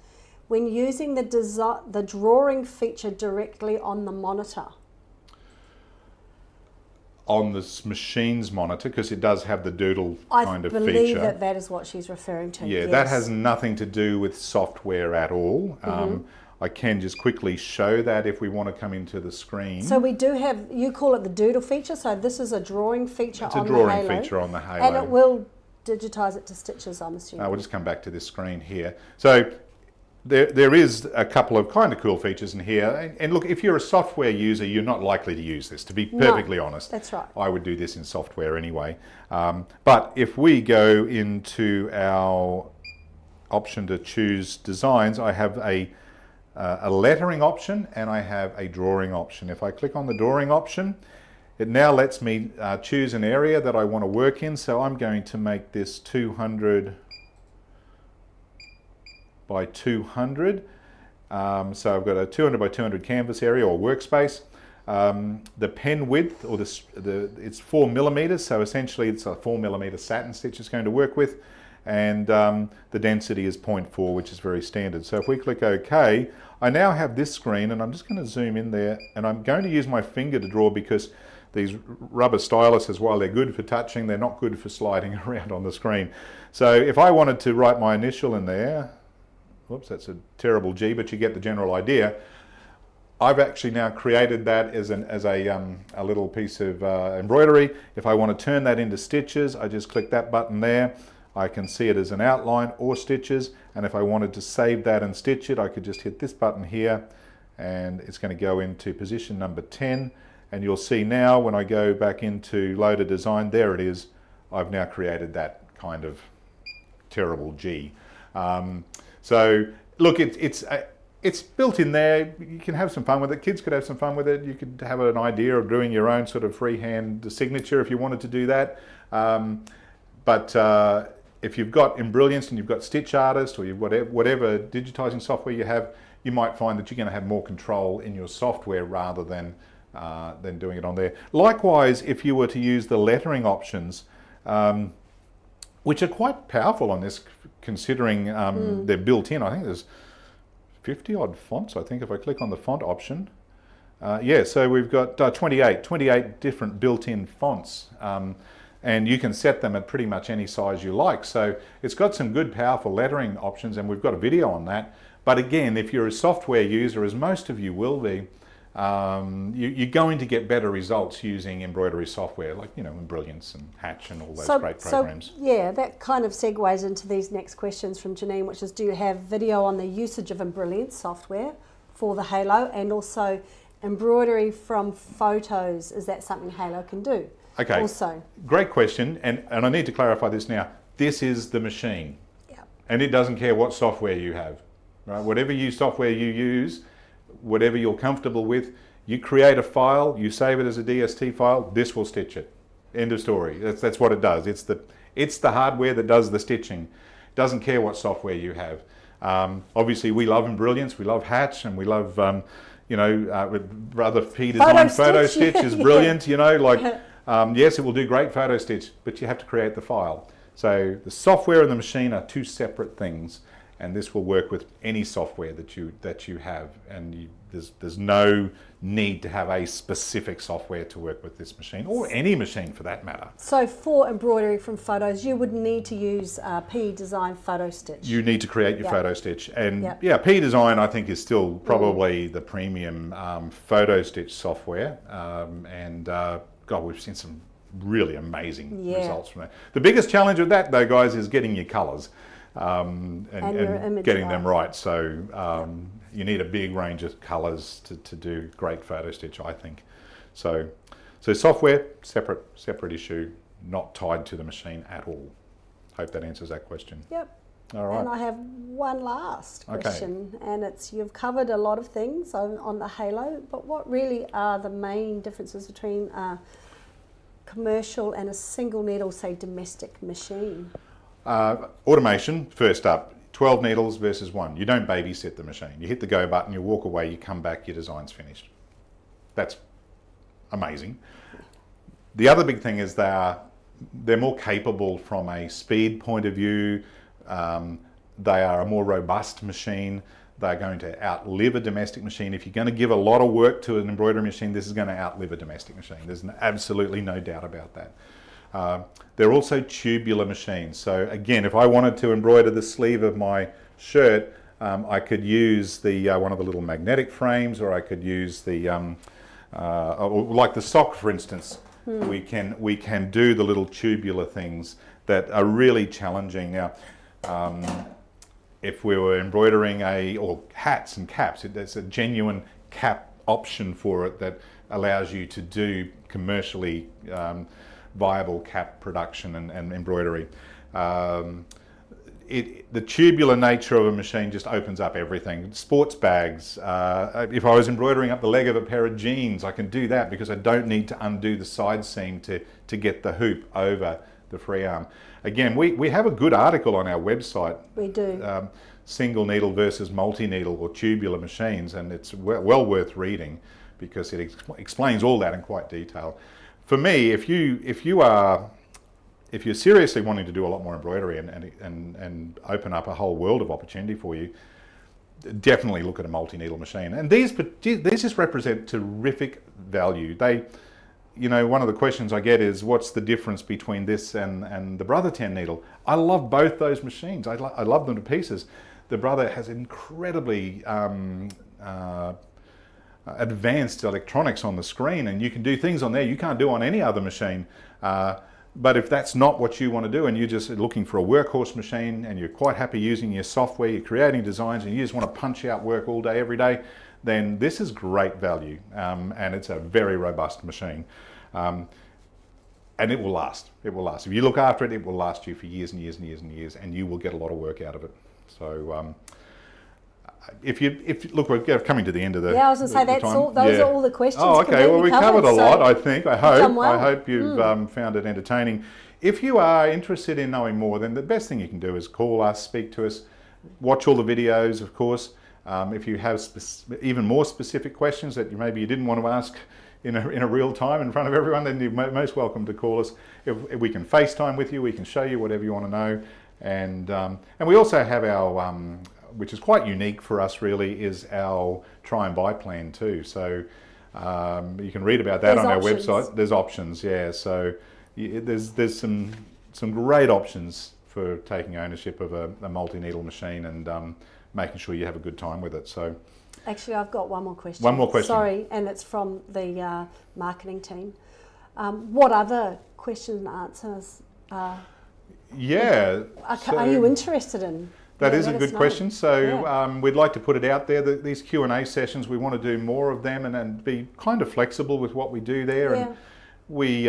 when using the drawing feature directly on the monitor? On this machine's monitor, because it does have the doodle kind of feature. I believe that is what she's referring to. Yeah, yes. That has nothing to do with software at all. I can just quickly show that if we want to come into the screen. So we do have, you call it the doodle feature, so this is a drawing feature on the Halo. It's a drawing feature on the Halo. And it will digitise it to stitches, I'm assuming. We'll just come back to this screen here. So there is a couple of kind of cool features in here. And look, if you're a software user, you're not likely to use this, to be perfectly honest. That's right. I would do this in software anyway. But if we go into our option to choose designs, I have a lettering option and I have a drawing option. If I click on the drawing option, it now lets me choose an area that I want to work in. So I'm going to make this 200 by 200. So I've got a 200 by 200 canvas area or workspace. The pen width, or it's 4 millimeters, so essentially it's a 4 millimeter satin stitch it's going to work with. And the density is 0.4, which is very standard. So if we click OK, I now have this screen, and I'm just going to zoom in there, and I'm going to use my finger to draw because these rubber styluses, while they're good for touching, they're not good for sliding around on the screen. So if I wanted to write my initial in there, whoops, that's a terrible G, but you get the general idea. I've actually now created that as a little piece of embroidery. If I want to turn that into stitches, I just click that button there. I can see it as an outline or stitches, and if I wanted to save that and stitch it, I could just hit this button here, and it's going to go into position number 10. And you'll see now when I go back into load a design, there it is. I've now created that kind of terrible G. So look, it's built in there. You can have some fun with it. Kids could have some fun with it. You could have an idea of doing your own sort of freehand signature if you wanted to do that. But if you've got Embrilliance and you've got Stitch Artist, or you've got whatever digitizing software you have, you might find that you're going to have more control in your software rather than doing it on there. Likewise, if you were to use the lettering options, which are quite powerful on this, considering they're built in. I think there's 50 odd fonts, I think, if I click on the font option. Yeah, so we've got 28 different built-in fonts. And you can set them at pretty much any size you like. So it's got some good, powerful lettering options, and we've got a video on that. But again, if you're a software user, as most of you will be, you're going to get better results using embroidery software, like, you know, Embrilliance and Hatch and all those great programs. So, yeah, that kind of segues into these next questions from Janine, which is, do you have video on the usage of Embrilliance software for the Halo, and also embroidery from photos? Is that something Halo can do? Okay, also, great question, and I need to clarify this now. This is the machine, yep. And it doesn't care what software you have, right? Whatever software you use, whatever you're comfortable with, you create a file, you save it as a DST file, this will stitch it. End of story. That's what it does. It's the hardware that does the stitching. It doesn't care what software you have. Obviously, we love Embrilliance, we love Hatch, and we love, Brother P Design. Photo Stitch is brilliant, you know, like, yes, it will do great photo stitch, but you have to create the file. So the software and the machine are two separate things, and this will work with any software that you have, and there's no need to have a specific software to work with this machine, or any machine for that matter. So for embroidery from photos, you would need to use P Design Photo Stitch. You need to create your photo stitch, and yeah, P Design I think is still probably the premium photo stitch software, God, we've seen some really amazing results from that. The biggest challenge with that, though, guys, is getting your colours and getting them right. So you need a big range of colours to do great photo stitch, I think. So software, separate issue, not tied to the machine at all. Hope that answers that question. Yep. All right. And I have one last question, and it's, you've covered a lot of things on the Halo, but what really are the main differences between a commercial and a single needle, say, domestic machine? Automation, first up, 12 needles versus 1. You don't babysit the machine. You hit the go button, you walk away, you come back, your design's finished. That's amazing. The other big thing is they're more capable from a speed point of view. They are a more robust machine. They're going to outlive a domestic machine. If you're going to give a lot of work to an embroidery machine, this is going to outlive a domestic machine. There's absolutely no doubt about that. They're also tubular machines. So again, if I wanted to embroider the sleeve of my shirt, I could use the one of the little magnetic frames, or I could use the like the sock, for instance. We can do the little tubular things that are really challenging. Now, if we were embroidering or hats and caps, there's a genuine cap option for it that allows you to do commercially viable cap production and embroidery. The tubular nature of a machine just opens up everything. Sports bags, if I was embroidering up the leg of a pair of jeans, I can do that because I don't need to undo the side seam to get the hoop over the free arm. Again, we have a good article on our website. We do. Single needle versus multi-needle or tubular machines, and it's well worth reading because it explains all that in quite detail. For me, if you're seriously wanting to do a lot more embroidery and open up a whole world of opportunity for you, definitely look at a multi-needle machine. And these just represent terrific value. One of the questions I get is, what's the difference between this and the Brother 10 needle? I love both those machines. I love them to pieces. The Brother has incredibly advanced electronics on the screen, and you can do things on there you can't do on any other machine. But if that's not what you want to do, and you're just looking for a workhorse machine and you're quite happy using your software, you're creating designs and you just want to punch out work all day, every day, then this is great value. And it's a very robust machine. And it will last. It will last. If you look after it, it will last you for years and years and years and years, and you will get a lot of work out of it. So look, we're coming to the end of the I was going to say those are all the questions. Oh, okay. Well, we covered a lot, I think. I hope you've found it entertaining. If you are interested in knowing more, then the best thing you can do is call us, speak to us, watch all the videos, of course. If you have even more specific questions that maybe you didn't want to ask in a real time in front of everyone, then you're most welcome to call us. If we can FaceTime with you, we can show you whatever you want to know. And we also have our, which is quite unique for us really, is our try and buy plan too. So you can read about that on our website. There's options, yeah. So there's some great options for taking ownership of a multi-needle machine and making sure you have a good time with it. So actually, I've got one more question. One more question. Sorry, and it's from the marketing team. What other questions and answers are you interested in? That is a good question. So we'd like to put it out there that these Q&A sessions, we want to do more of them and be kind of flexible with what we do there. Yeah. And we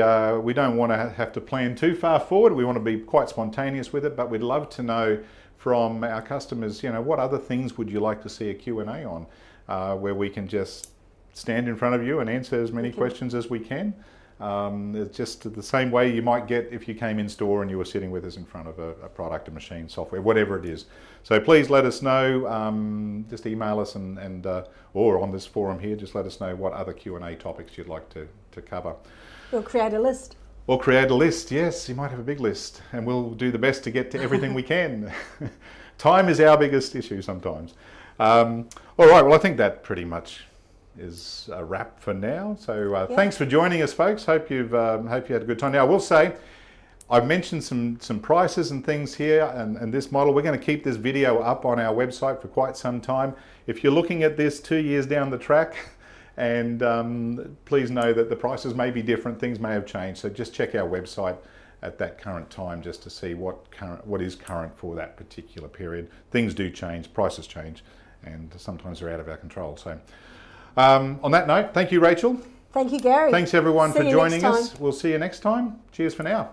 don't want to have to plan too far forward. We want to be quite spontaneous with it, but we'd love to know from our customers, what other things would you like to see a Q&A on, where we can just stand in front of you and answer as many questions as we can. It's just the same way you might get if you came in store and you were sitting with us in front of a product, a machine, software, whatever it is. So please let us know, just email us and or on this forum here, just let us know what other Q&A topics you'd like to cover. We'll create a list. Or create a list, yes, you might have a big list, and we'll do the best to get to everything we can. Time is our biggest issue sometimes. All right, well I think that pretty much is a wrap for now. So thanks for joining us, folks. Hope you had a good time. Now I will say, I've mentioned some prices and things here, and this model, we're going to keep this video up on our website for quite some time. If you're looking at this 2 years down the track, and please know that the prices may be different, things may have changed. So just check our website at that current time just to see what is current for that particular period. Things do change, prices change, and sometimes they're out of our control. So on that note, thank you, Rachel. Thank you, Gary. Thanks everyone for joining us. We'll see you next time. Cheers for now.